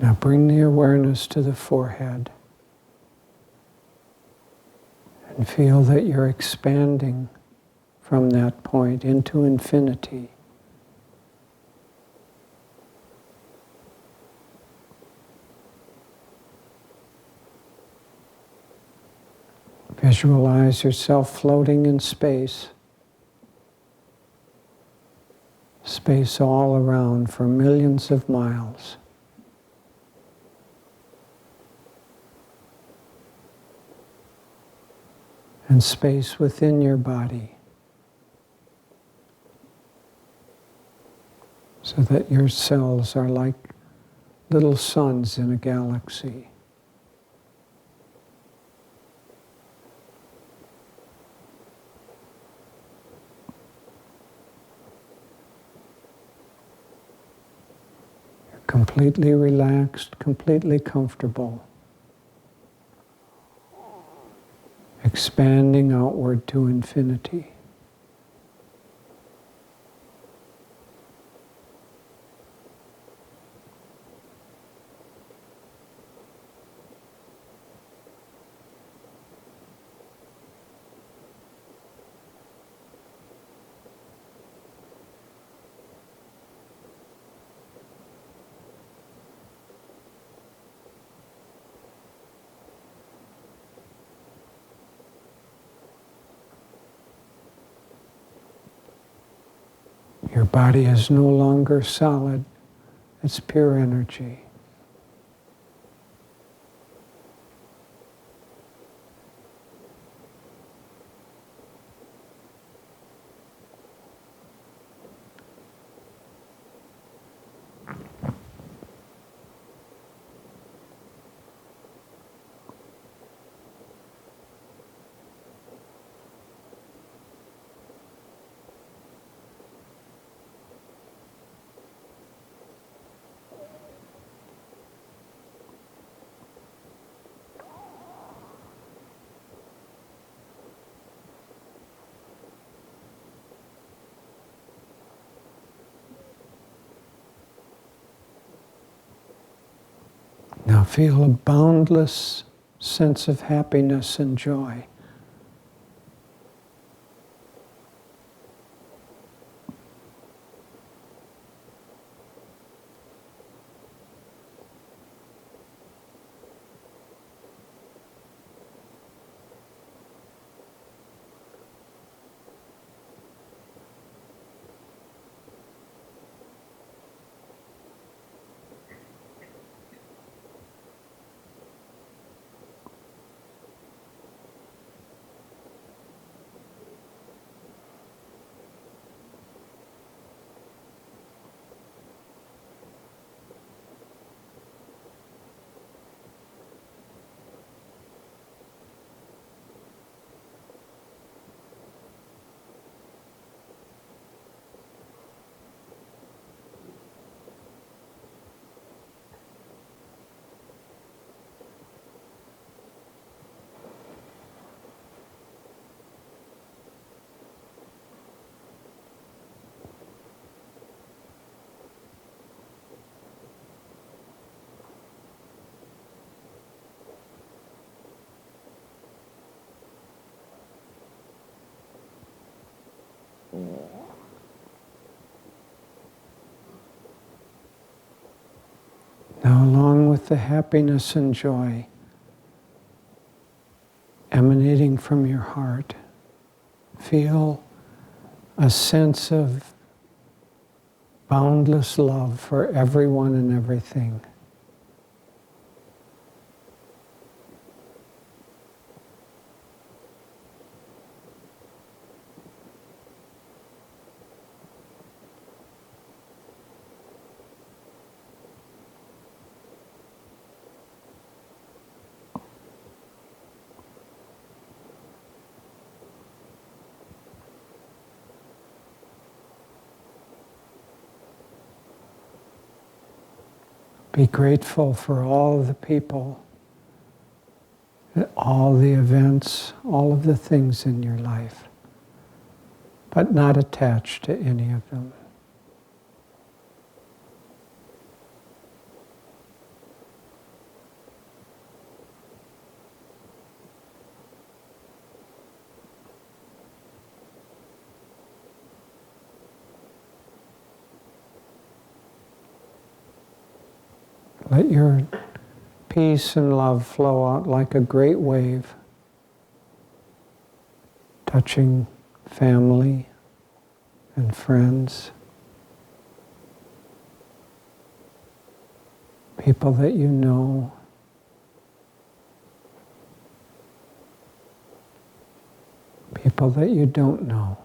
Now bring the awareness to the forehead. And feel that you're expanding from that point into infinity. Visualize yourself floating in space. Space all around for millions of miles. And space within your body. So that your cells are like little suns in a galaxy. You're completely relaxed, completely comfortable. Expanding outward to infinity. Your body is no longer solid, it's pure energy. Now feel a boundless sense of happiness and joy. Now, along with the happiness and joy emanating from your heart, feel a sense of boundless love for everyone and everything. Be grateful for all the people, all the events, all of the things in your life, but not attached to any of them. Let your peace and love flow out like a great wave, touching family and friends, people that you know, people that you don't know.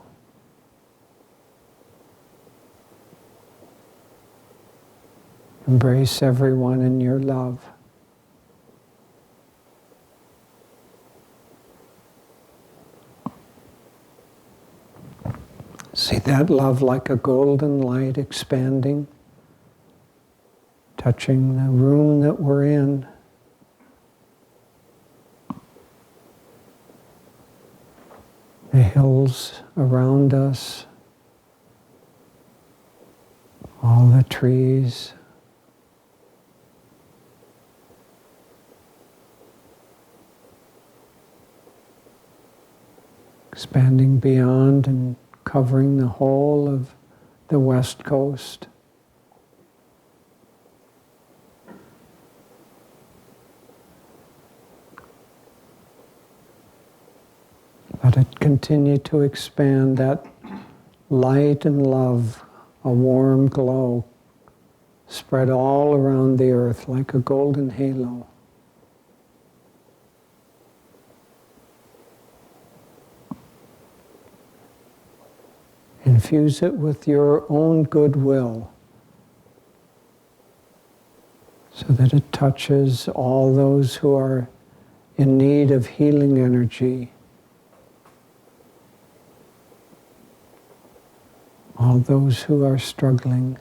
Embrace everyone in your love. See that love like a golden light expanding, touching the room that we're in. The hills around us, all the trees. Expanding beyond and covering the whole of the West Coast. Let it continue to expand, that light and love, a warm glow, spread all around the earth like a golden halo. Infuse it with your own goodwill so that it touches all those who are in need of healing energy, all those who are struggling.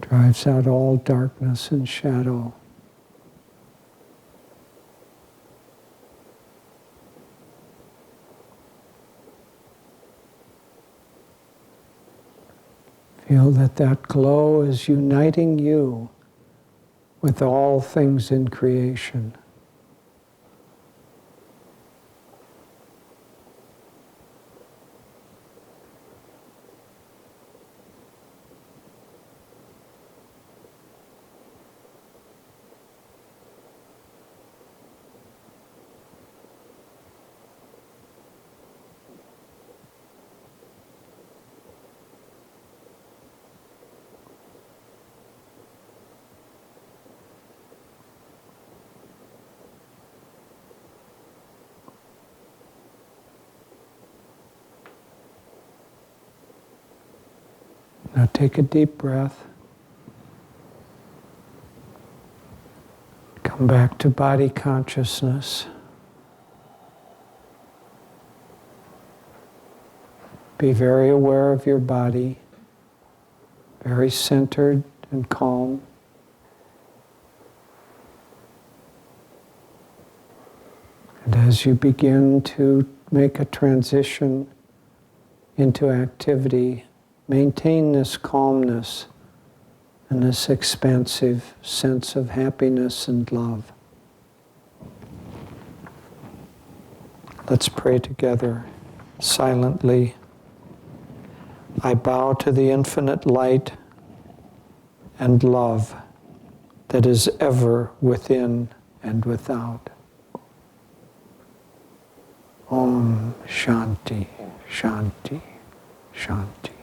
Drives out all darkness and shadow. Feel that that glow is uniting you with all things in creation. Now take a deep breath. Come back to body consciousness. Be very aware of your body, very centered and calm. And as you begin to make a transition into activity, maintain this calmness and this expansive sense of happiness and love. Let's pray together, silently. I bow to the infinite light and love that is ever within and without. Om Shanti, Shanti, Shanti.